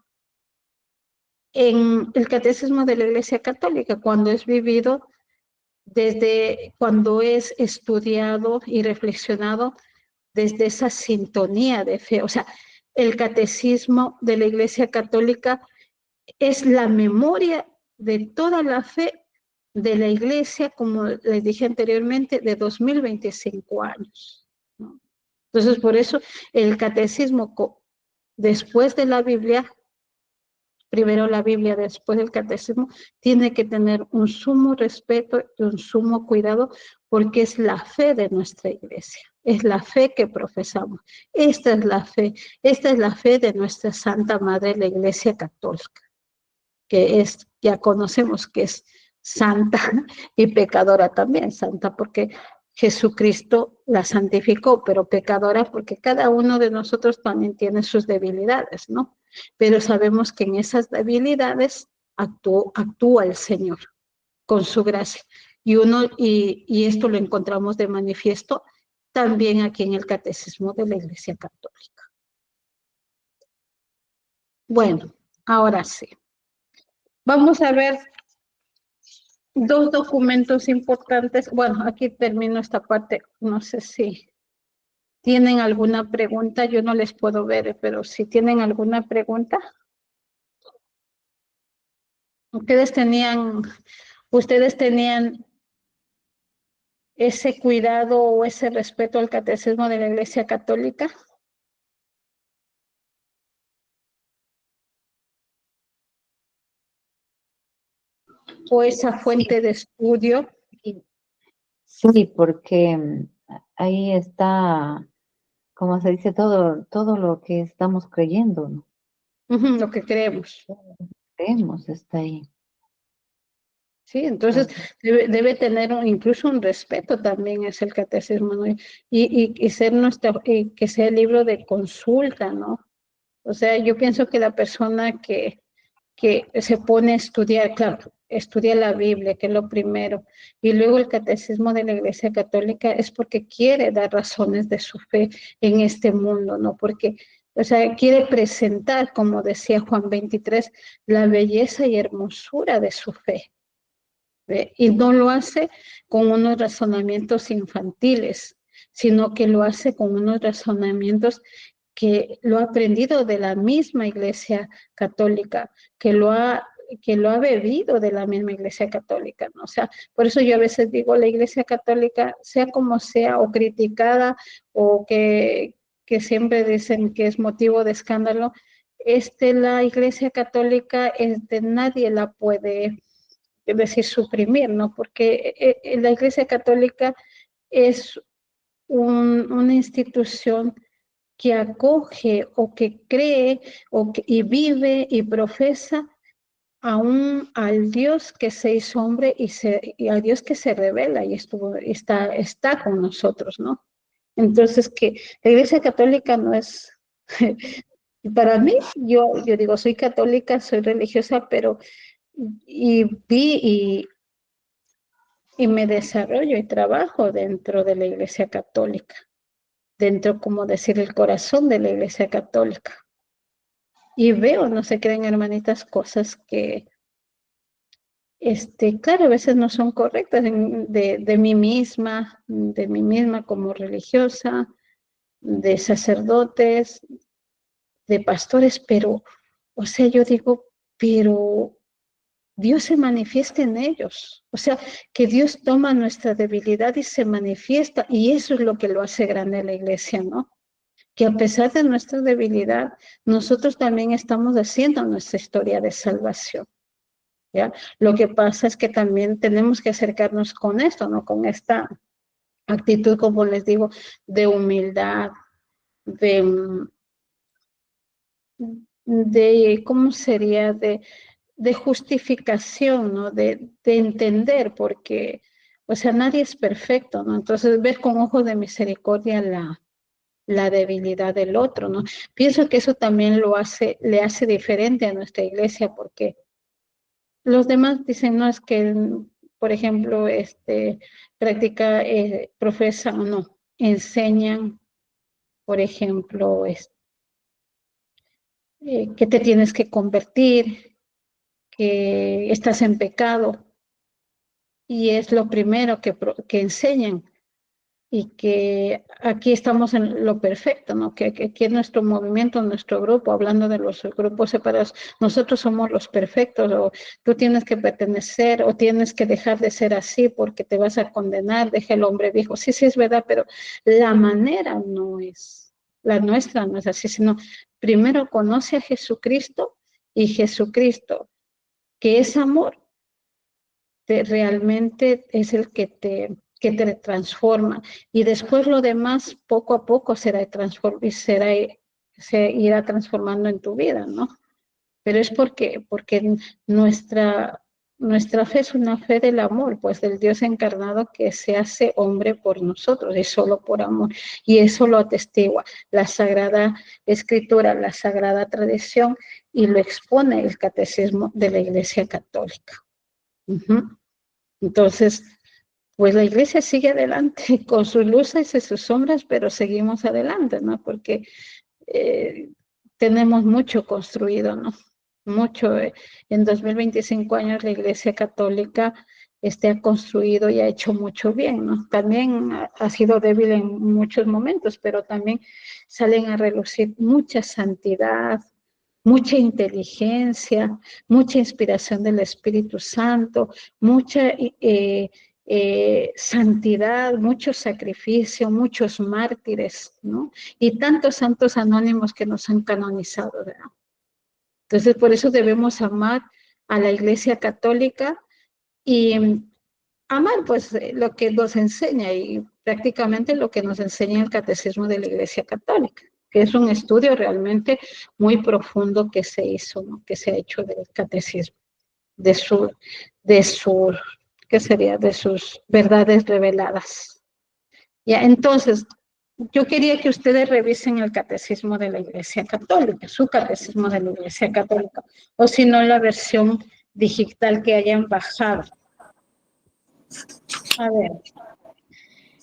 en el catecismo de la Iglesia Católica, cuando es vivido desde, cuando es estudiado y reflexionado desde esa sintonía de fe. O sea, el catecismo de la Iglesia Católica es la memoria de toda la fe de la Iglesia, como les dije anteriormente, de 2025 años, ¿no? Entonces, por eso el catecismo, después de la Biblia, primero la Biblia, después del catecismo, tiene que tener un sumo respeto y un sumo cuidado, porque es la fe de nuestra Iglesia, es la fe que profesamos. Esta es la fe de nuestra Santa Madre, la Iglesia Católica, que es, ya conocemos que es santa y pecadora también, santa porque Jesucristo la santificó, pero pecadora porque cada uno de nosotros también tiene sus debilidades, ¿no? Pero sabemos que en esas debilidades actúa el Señor con su gracia. Y esto lo encontramos de manifiesto también aquí en el Catecismo de la Iglesia Católica. Bueno, ahora sí. Vamos a ver dos documentos importantes. Bueno, aquí termino esta parte. No sé si tienen alguna pregunta. Yo no les puedo ver, pero si tienen alguna pregunta. Ustedes tenían ese cuidado o ese respeto al catecismo de la Iglesia Católica. O esa fuente de estudio. Sí, porque ahí está, como se dice, todo lo que estamos creyendo, ¿no? Lo que creemos. Creemos está ahí. Sí, entonces debe tener incluso un respeto también es el catecismo, ¿no? Y ser que sea el libro de consulta, ¿no? O sea, yo pienso que la persona que se pone a estudiar, claro, estudia la Biblia, que es lo primero, y luego el catecismo de la Iglesia Católica es porque quiere dar razones de su fe en este mundo, ¿no? Porque, o sea, quiere presentar, como decía Juan 23, la belleza y hermosura de su fe. ¿Ve? Y no lo hace con unos razonamientos infantiles, sino que lo hace con unos razonamientos que lo ha aprendido de la misma Iglesia Católica, que lo ha bebido de la misma Iglesia Católica, ¿no? O sea, por eso yo a veces digo, la Iglesia Católica, sea como sea, o criticada, o que siempre dicen que es motivo de escándalo, la Iglesia Católica nadie la puede, es decir, suprimir, ¿no? Porque la Iglesia Católica es una institución que acoge o que cree y vive y profesa al Dios que se hizo hombre y al Dios que se revela y está con nosotros, ¿no? Entonces, que la Iglesia Católica no es, para mí, yo digo, soy católica, soy religiosa, pero y me desarrollo y trabajo dentro de la Iglesia Católica, dentro, como decir, el corazón de la Iglesia Católica. Y veo, no se creen, hermanitas, cosas que, claro, a veces no son correctas de mí misma como religiosa, de sacerdotes, de pastores, pero, o sea, yo digo, pero Dios se manifiesta en ellos. O sea, que Dios toma nuestra debilidad y se manifiesta, y eso es lo que lo hace grande la Iglesia, ¿no? Que a pesar de nuestra debilidad, nosotros también estamos haciendo nuestra historia de salvación, ¿ya? Lo que pasa es que también tenemos que acercarnos con esto, ¿no? Con esta actitud, como les digo, de humildad, ¿cómo sería? De justificación, ¿no? De entender, porque, o sea, nadie es perfecto, ¿no? Entonces, ver con ojos de misericordia la debilidad del otro, ¿no? Pienso que eso también le hace diferente a nuestra iglesia, porque los demás dicen, no, es que por ejemplo, profesan o no, enseñan, por ejemplo, que te tienes que convertir, que estás en pecado, y es lo primero que enseñan, y que aquí estamos en lo perfecto, ¿no? Que aquí en nuestro movimiento, nuestro grupo, hablando de los grupos separados, nosotros somos los perfectos, o tú tienes que pertenecer, o tienes que dejar de ser así porque te vas a condenar, deja el hombre viejo. Sí, sí es verdad, pero la manera no es, la nuestra no es así, sino primero conoce a Jesucristo, y Jesucristo, que es amor, realmente es el que te transforma, y después lo demás poco a poco se irá transformando en tu vida, ¿no? Pero es porque nuestra fe es una fe del amor, pues del Dios encarnado que se hace hombre por nosotros, y solo por amor, y eso lo atestigua la Sagrada Escritura, la Sagrada Tradición, y lo expone el Catecismo de la Iglesia Católica. Entonces, pues la iglesia sigue adelante con sus luces y sus sombras, pero seguimos adelante, ¿no? Porque tenemos mucho construido, ¿no? Mucho. En 2025 años la Iglesia Católica ha construido y ha hecho mucho bien, ¿no? También ha sido débil en muchos momentos, pero también salen a relucir mucha santidad, mucha inteligencia, mucha inspiración del Espíritu Santo, mucha santidad, mucho sacrificio, muchos mártires, ¿no? Y tantos santos anónimos que nos han canonizado, ¿verdad? Entonces, por eso debemos amar a la Iglesia Católica y amar, pues, lo que nos enseña, y prácticamente lo que nos enseña el Catecismo de la Iglesia Católica, que es un estudio realmente muy profundo que se hizo, ¿no? Que se ha hecho del Catecismo, ¿qué sería? De sus verdades reveladas. Ya, entonces, yo quería que ustedes revisen el Catecismo de la Iglesia Católica, su Catecismo de la Iglesia Católica, o si no, la versión digital que hayan bajado. A ver,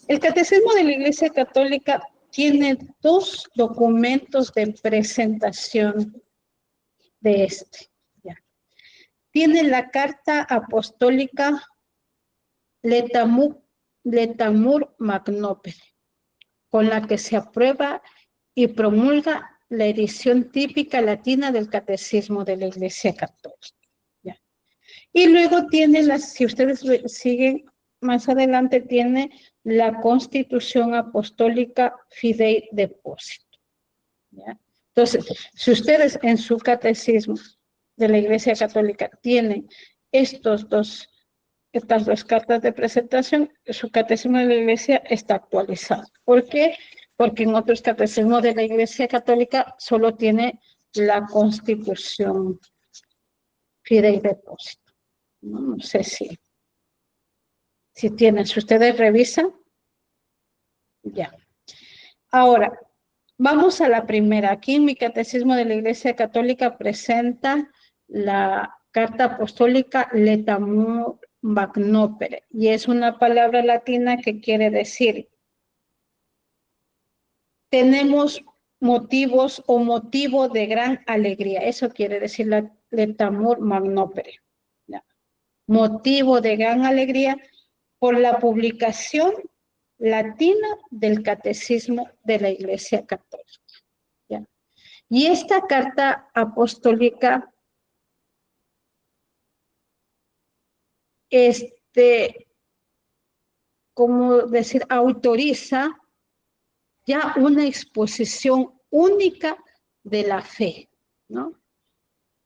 el Catecismo de la Iglesia Católica tiene dos documentos de presentación de ya. Tiene la Carta Apostólica Letamur Magnopere, con la que se aprueba y promulga la edición típica latina del Catecismo de la Iglesia Católica. ¿Ya? Y luego tiene, si ustedes siguen más adelante, tiene la Constitución Apostólica Fidei Deposito. ¿Ya? Entonces, si ustedes en su Catecismo de la Iglesia Católica tienen estas dos cartas de presentación, su Catecismo de la Iglesia está actualizado. ¿Por qué? Porque en otros catecismos de la Iglesia Católica solo tiene la Constitución Fidei Deposito. No sé si tienen, si ustedes revisan, ya. Ahora, vamos a la primera. Aquí en mi Catecismo de la Iglesia Católica presenta la Carta Apostólica Letamur Magnopere, y es una palabra latina que quiere decir tenemos motivos o motivo de gran alegría. Eso quiere decir la Letamur Magnopere. ¿Ya? Motivo de gran alegría por la publicación latina del Catecismo de la Iglesia Católica. ¿Ya? Y esta carta apostólica como decir, autoriza ya una exposición única de la fe, ¿no?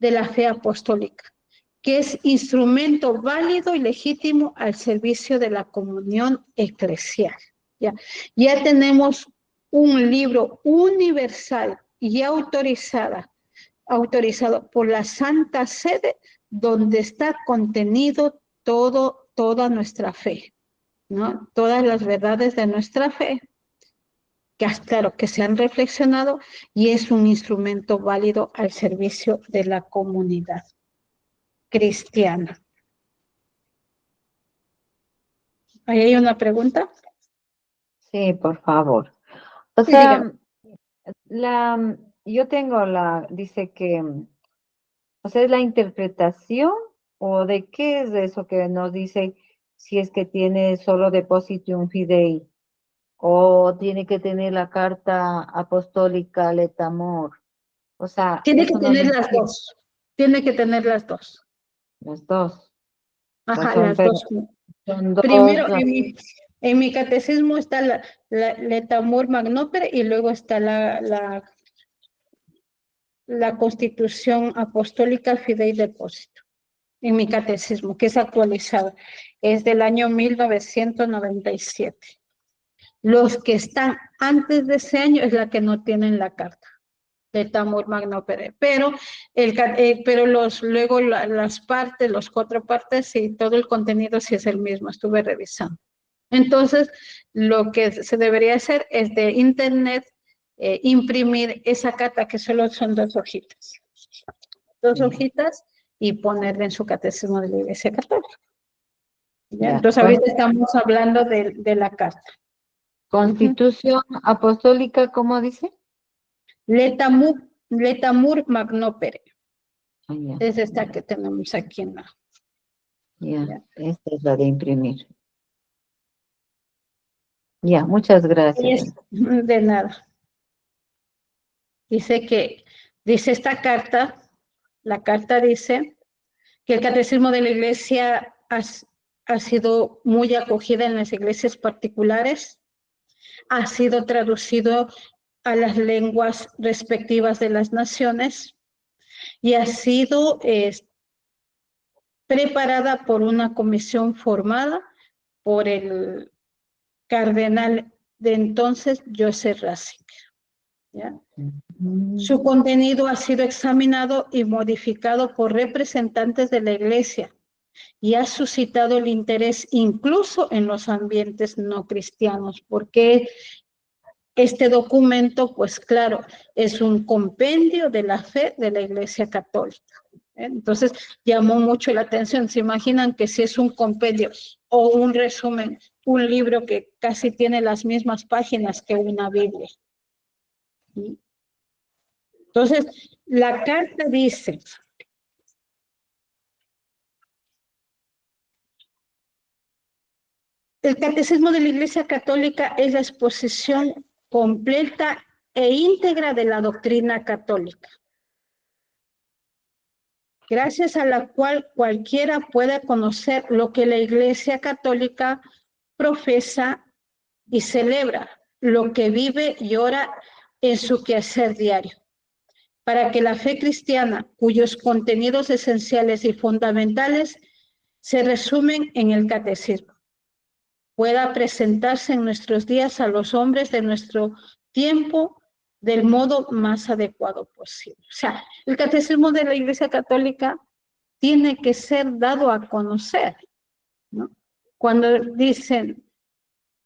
De la fe apostólica, que es instrumento válido y legítimo al servicio de la comunión eclesial. Ya tenemos un libro universal y autorizado por la Santa Sede, donde está contenido toda nuestra fe, ¿no? Todas las verdades de nuestra fe, claro, que se han reflexionado, y es un instrumento válido al servicio de la comunidad cristiana. Ahí hay una pregunta. Sí, por favor. O Sí, sea, dígame. yo tengo dice que, o sea, ¿es la interpretación o de qué es eso que nos dice si es que tiene solo Depositum Fidei o tiene que tener la carta apostólica Letamor? O sea, Tiene que eso no lo tener las entiendo. dos. Tiene que tener las dos. Las dos. Pues Ajá, son, las dos. son dos. Primero, en mi catecismo está la Letamur Magnopere y luego está la Constitución Apostólica Fidei Depósito. En mi catecismo, que es actualizada. Es del año 1997. Los que están antes de ese año es la que no tienen la carta de Tamur Magno Pere, pero luego las partes, los 4 partes y todo el contenido sí es el mismo, estuve revisando. Entonces, lo que se debería hacer es de internet imprimir esa carta que solo son 2 hojitas. 2 hojitas y ponerla en su catecismo de la Iglesia Católica. ¿Ya? Entonces, ahorita estamos hablando de la carta. Constitución apostólica, ¿cómo dice? Letamur Magnopere. Ya. Es esta que tenemos aquí en la. Ya, esta es la de imprimir. Ya, muchas gracias. De nada. Dice esta carta, la carta dice que el catecismo de la Iglesia ha sido muy acogida en las iglesias particulares, ha sido traducido a las lenguas respectivas de las naciones y ha sido preparada por una comisión formada por el cardenal de entonces, Joseph Ratzinger. ¿Ya? Su contenido ha sido examinado y modificado por representantes de la Iglesia y ha suscitado el interés incluso en los ambientes no cristianos, porque este documento, pues claro, es un compendio de la fe de la Iglesia Católica. Entonces, llamó mucho la atención. ¿Se imaginan que si es un compendio o un resumen, un libro que casi tiene las mismas páginas que una Biblia? Entonces, la carta dice, el Catecismo de la Iglesia Católica es la exposición completa e íntegra de la doctrina católica, gracias a la cual cualquiera puede conocer lo que la Iglesia Católica profesa y celebra, lo que vive y ora en su quehacer diario, para que la fe cristiana, cuyos contenidos esenciales y fundamentales se resumen en el catecismo, pueda presentarse en nuestros días a los hombres de nuestro tiempo del modo más adecuado posible. O sea, el catecismo de la Iglesia Católica tiene que ser dado a conocer, ¿no? Cuando dicen,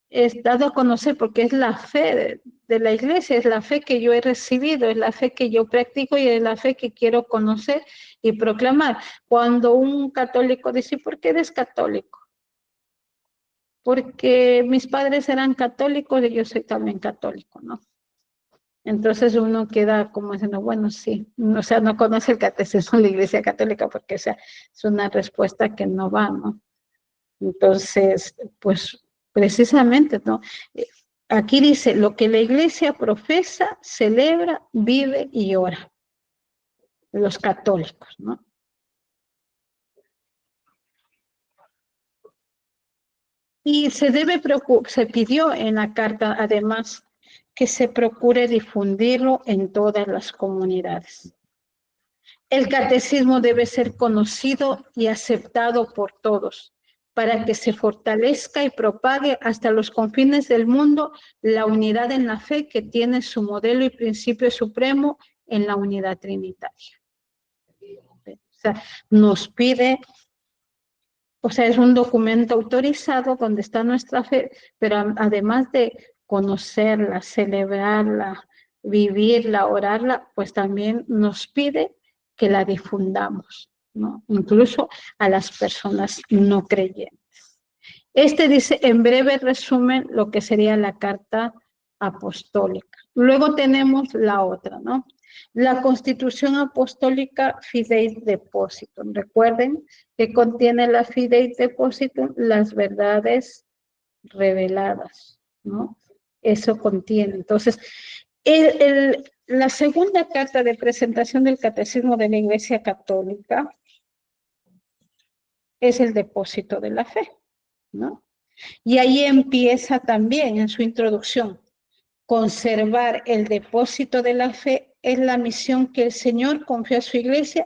es dado a conocer porque es la fe de la Iglesia, es la fe que yo he recibido, es la fe que yo practico y es la fe que quiero conocer y proclamar. Cuando un católico dice, ¿por qué eres católico? Porque mis padres eran católicos y yo soy también católico, ¿no? Entonces uno queda como diciendo, bueno, sí, o sea, no conoce el catecismo de la Iglesia Católica porque, o sea, es una respuesta que no va, ¿no? Entonces, pues, precisamente, ¿no? Aquí dice, lo que la Iglesia profesa, celebra, vive y ora. Los católicos, ¿no? Y se pidió en la carta, además, que se procure difundirlo en todas las comunidades. El catecismo debe ser conocido y aceptado por todos, para que se fortalezca y propague hasta los confines del mundo la unidad en la fe que tiene su modelo y principio supremo en la unidad trinitaria. O sea, nos pide, o sea, es un documento autorizado donde está nuestra fe, pero además de conocerla, celebrarla, vivirla, orarla, pues también nos pide que la difundamos, ¿no? Incluso a las personas no creyentes. Este dice en breve resumen lo que sería la carta apostólica. Luego tenemos la otra, ¿no? La Constitución Apostólica Fidei Depositum. Recuerden que contiene la Fidei Depositum las verdades reveladas, ¿no? Eso contiene. Entonces, la segunda carta de presentación del Catecismo de la Iglesia Católica es el depósito de la fe, ¿no? Y ahí empieza también en su introducción. Conservar el depósito de la fe es la misión que el Señor confió a su iglesia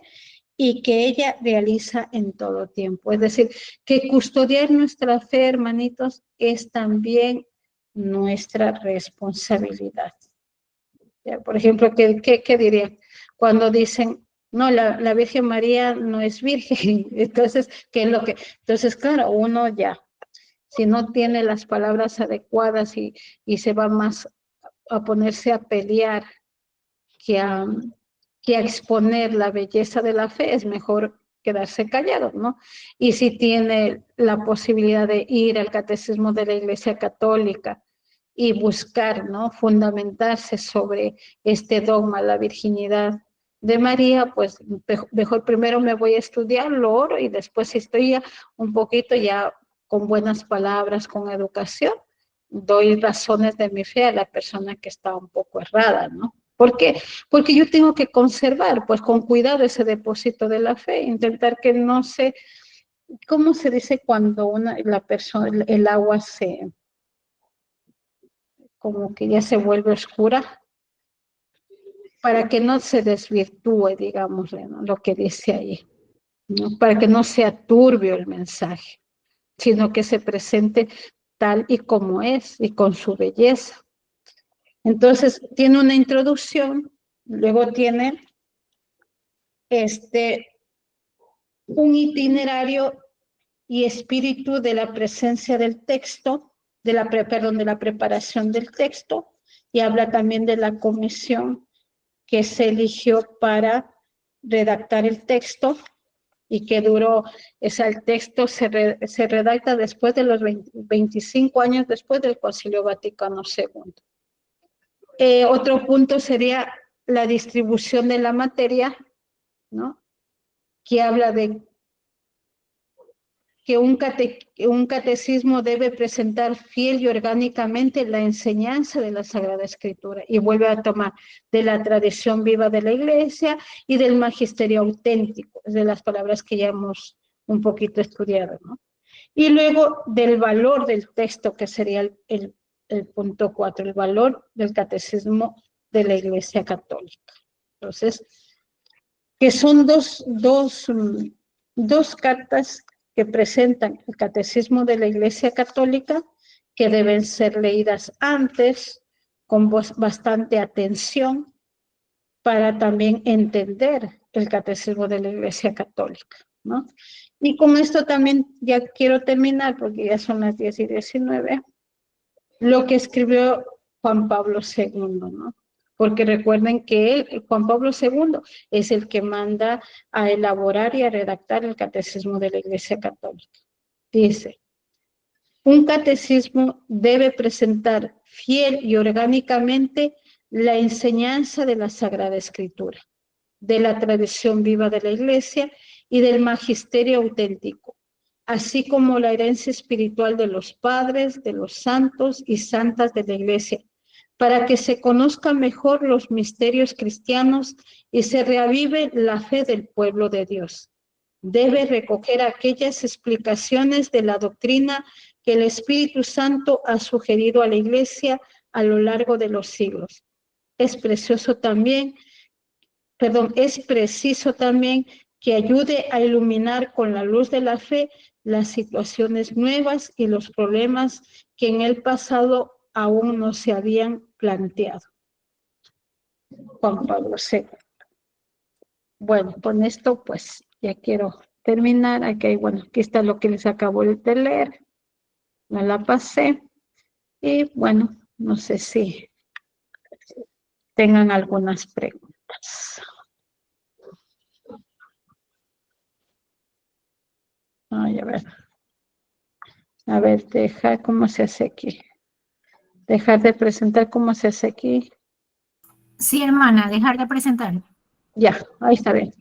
y que ella realiza en todo tiempo. Es decir, que custodiar nuestra fe, hermanitos, es también nuestra responsabilidad. Ya, por ejemplo, ¿qué dirían? Cuando dicen, no, la Virgen María no es virgen. Entonces, ¿qué es lo que? Entonces, claro, uno ya, si no tiene las palabras adecuadas y se va más a ponerse a pelear que a exponer la belleza de la fe, es mejor quedarse callado, ¿no? Y si tiene la posibilidad de ir al Catecismo de la Iglesia Católica y buscar, ¿no? Fundamentarse sobre este dogma, la virginidad de María, pues mejor primero me voy a estudiar, lo oro, y después si estoy ya un poquito ya con buenas palabras, con educación, doy razones de mi fe a la persona que está un poco errada, ¿no? ¿Por qué? Porque yo tengo que conservar, pues con cuidado ese depósito de la fe, intentar que no se, ¿cómo se dice cuando la persona, el agua se, como que ya se vuelve oscura? Para que no se desvirtúe, digamos, ¿no? Lo que dice ahí, ¿no? Para que no sea turbio el mensaje, sino que se presente tal y como es y con su belleza. Entonces, tiene una introducción, luego tiene un itinerario y espíritu de la presencia del texto, de la preparación del texto, y habla también de la comisión que se eligió para redactar el texto y que duró, el texto se redacta después de los 25 años después del Concilio Vaticano II. Otro punto sería la distribución de la materia, ¿no? Que habla de que un catecismo debe presentar fiel y orgánicamente la enseñanza de la Sagrada Escritura, y vuelve a tomar de la tradición viva de la Iglesia y del magisterio auténtico, de las palabras que ya hemos un poquito estudiado, ¿no? Y luego del valor del texto, que sería el punto 4, el valor del catecismo de la Iglesia Católica. Entonces, que son dos cartas que presentan el Catecismo de la Iglesia Católica, que deben ser leídas antes, con bastante atención, para también entender el Catecismo de la Iglesia Católica, ¿no? Y con esto también ya quiero terminar, porque ya son las 10:19, lo que escribió Juan Pablo II, ¿no? Porque recuerden que Juan Pablo II, es el que manda a elaborar y a redactar el Catecismo de la Iglesia Católica. Dice, un catecismo debe presentar fiel y orgánicamente la enseñanza de la Sagrada Escritura, de la tradición viva de la Iglesia y del magisterio auténtico, así como la herencia espiritual de los padres, de los santos y santas de la Iglesia, para que se conozcan mejor los misterios cristianos y se reavive la fe del pueblo de Dios. Debe recoger aquellas explicaciones de la doctrina que el Espíritu Santo ha sugerido a la Iglesia a lo largo de los siglos. Es preciso también que ayude a iluminar con la luz de la fe las situaciones nuevas y los problemas que en el pasado aún no se habían planteado. Juan Pablo II. Bueno, con esto pues ya quiero terminar. Aquí, bueno, aquí está lo que les acabo de leer. Me la pasé. Y bueno, no sé si tengan algunas preguntas. Ay, a ver. A ver, dejar cómo se hace aquí. Dejar de presentar cómo se hace aquí. Sí, hermana, dejar de presentar. Ya, ahí está bien.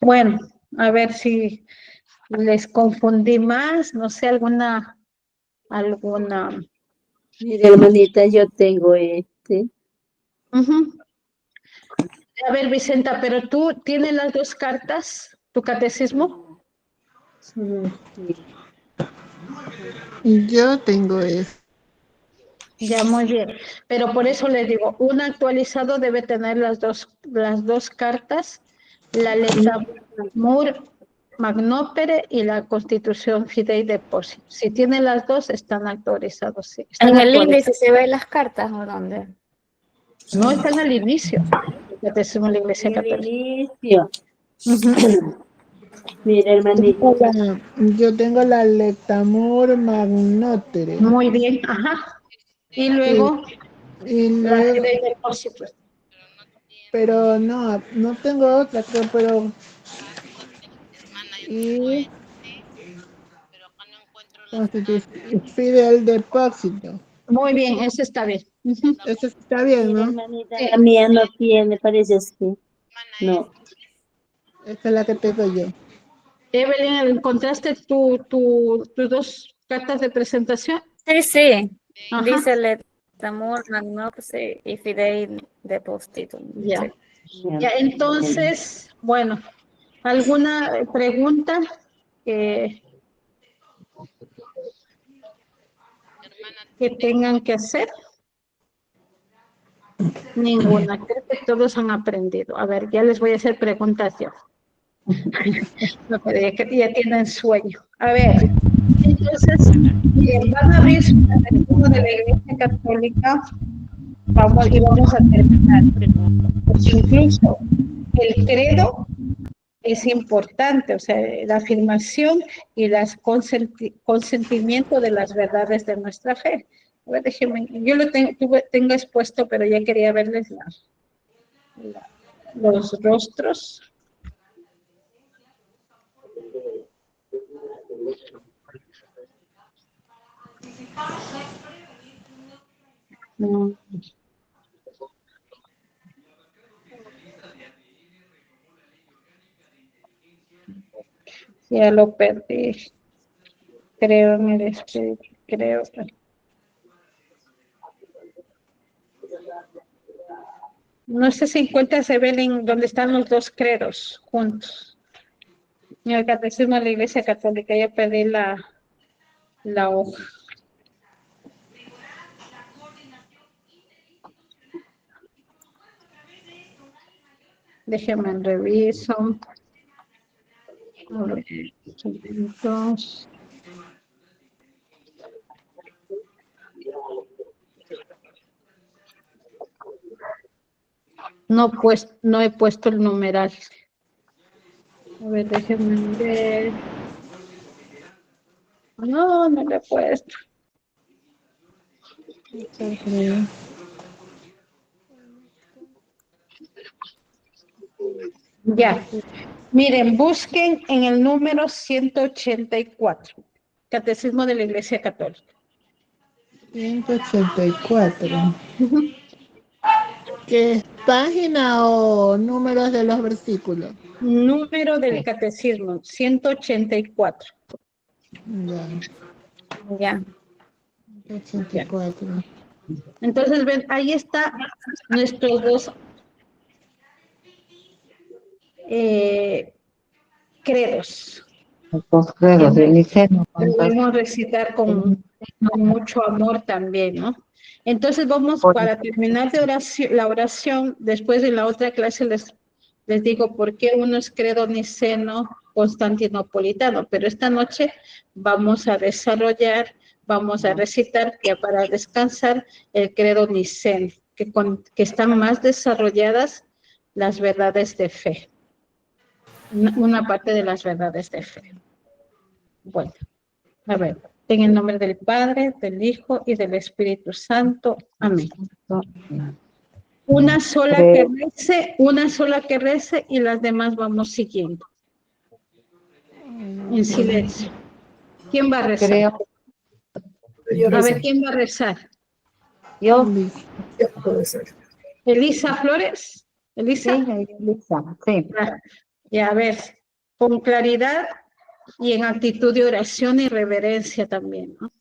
Bueno, a ver si les confundí más, no sé, alguna. Mire, hermanita, yo tengo este. Ujú. A ver, Vicenta, pero tú tienes las dos cartas, tu catecismo. Yo tengo eso. Ya, muy bien. Pero por eso les digo, un actualizado debe tener las dos cartas, la letra Mur Magnopere y la Constitución Fidei Deposit. Si tiene las dos, están actualizados. Sí, están ¿En el actualizados. índice se ven las cartas o dónde? No, están al inicio. El catecismo de la Iglesia En el Católica. inicio. Mire, hermanita. Yo tengo la Lectamur Magnotere. Muy bien, ajá. Y luego, y la luego Fidei Deposit. pero no tengo otra, creo, pero y Constitución Fidel Depósito. Muy bien, eso está bien. Eso está bien, Mire, ¿no? hermanita, la mía no tiene, parece así. No. Esta es la que tengo yo. Evelyn, ¿encontraste tus dos cartas de presentación? Sí, sí. Ajá. Dice Letamur, Magnopse y Fidei Depositum. Ya. Sí. Ya, entonces, bueno, ¿alguna pregunta que tengan que hacer? Ninguna, creo que todos han aprendido. A ver, ya les voy a hacer preguntas yo. No, pero ya tienen sueño. A ver, entonces, van a abrir su catecismo de la Iglesia Católica. Vamos a terminar. Pues incluso el credo es importante, o sea, la afirmación y las consentimiento de las verdades de nuestra fe. A ver, déjenme, yo lo tengo expuesto, pero ya quería verles los rostros. Ya lo perdí. Creo en el espíritu, creo. No sé si encuentras, Evelyn, donde están los dos credos juntos. En el catecismo de la Iglesia Católica, ya perdí la hoja. Déjenme reviso. A ver, dos. No he puesto el numeral. A ver, déjenme ver. No lo he puesto. Ya. Miren, busquen en el número 184. Catecismo de la Iglesia Católica. 184. ¿Qué es página o números de los versículos? Número del catecismo, 184. Ya. 184. Entonces, ven, ahí está nuestros dos credos. Los credos de Niceno. Podemos recitar con mucho amor también, ¿no? Entonces vamos, para terminar la oración, después de la otra clase les digo por qué uno es credo niceno constantinopolitano, pero esta noche vamos a desarrollar, vamos a recitar ya para descansar el credo niceno, que están más desarrolladas las verdades de fe, una parte de las verdades de fe. Bueno, a ver, en el nombre del Padre, del Hijo y del Espíritu Santo. Amén. Una sola que rece y las demás vamos siguiendo. En silencio. ¿Quién va a rezar? A ver, ¿quién va a rezar? Yo. Puede ser. Elisa Flores. Elisa. Sí, Elisa, sí. Ya, a ver, con claridad y en actitud de oración y reverencia también, ¿no?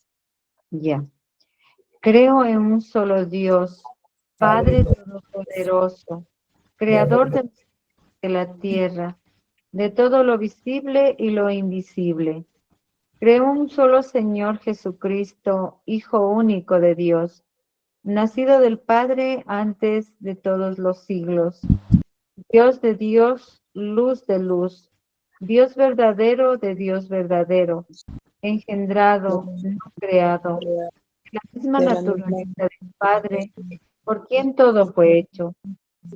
Ya. Creo en un solo Dios, Padre Todopoderoso, Creador de la tierra, de todo lo visible y lo invisible. Creo en un solo Señor Jesucristo, Hijo único de Dios, nacido del Padre antes de todos los siglos, Dios de Dios, luz de luz, Dios verdadero de Dios verdadero, engendrado, no creado, la misma naturaleza del Padre, por quien todo fue hecho,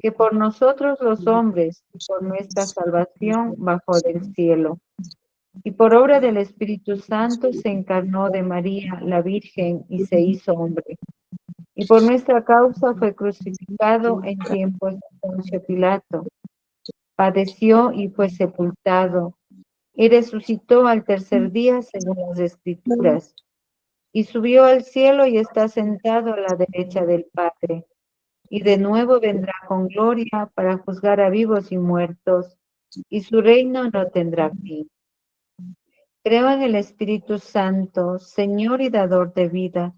que por nosotros los hombres, por nuestra salvación, bajó del cielo, y por obra del Espíritu Santo se encarnó de María, la Virgen, y se hizo hombre. Y por nuestra causa fue crucificado en tiempos de Poncio Pilato. Padeció y fue sepultado, y resucitó al tercer día según las Escrituras, y subió al cielo y está sentado a la derecha del Padre, y de nuevo vendrá con gloria para juzgar a vivos y muertos, y su reino no tendrá fin. Creo en el Espíritu Santo, Señor y dador de vida,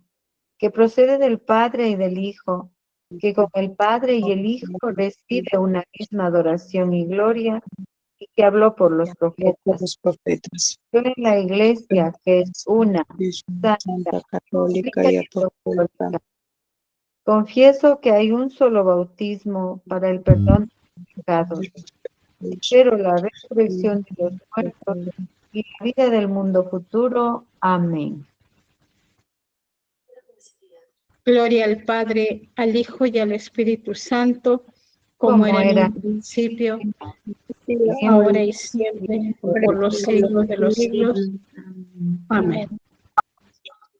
que procede del Padre y del Hijo, que con el Padre y el Hijo recibe una misma adoración y gloria, y que habló por los profetas. Creo en la Iglesia, que es una, santa, católica y apostólica. Confieso que hay un solo bautismo para el perdón de los pecados. Espero la resurrección de los muertos y la vida del mundo futuro. Amén. Gloria al Padre, al Hijo y al Espíritu Santo, como era en un principio, ahora y siempre, por los siglos de los siglos. Amén.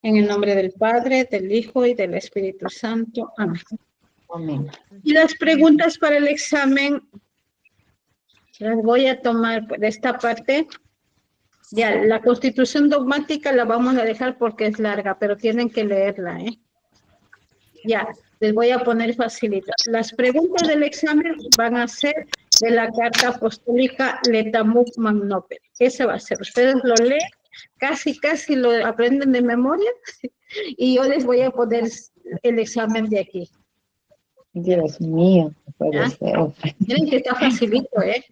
En el nombre del Padre, del Hijo y del Espíritu Santo. Amén. Amén. Y las preguntas para el examen las voy a tomar de esta parte. Ya, la Constitución dogmática la vamos a dejar porque es larga, pero tienen que leerla, ¿eh? Ya, les voy a poner facilita. Las preguntas del examen van a ser de la Carta Apostólica Letamuk Magnoper. Ese va a ser. Ustedes lo leen, casi lo aprenden de memoria, y yo les voy a poner el examen de aquí. Dios mío, puede ser. Miren que está facilito, ¿eh?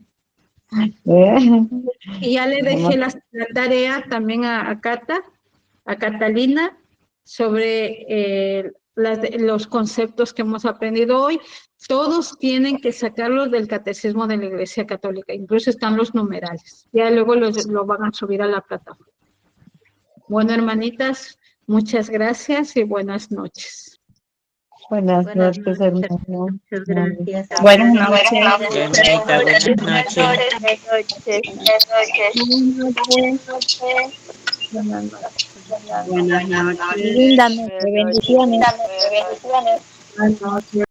Y ya le dejé la tarea también a Catalina, sobre los conceptos que hemos aprendido hoy. Todos tienen que sacarlos del Catecismo de la Iglesia Católica, incluso están los numerales. Ya luego lo van a subir a la plataforma. Bueno, hermanitas, muchas gracias y buenas noches. Buenas noches, hermano. Muchas gracias. Buenas noches. Buenas noches. Linda noche. Bendiciones. Buenas noches.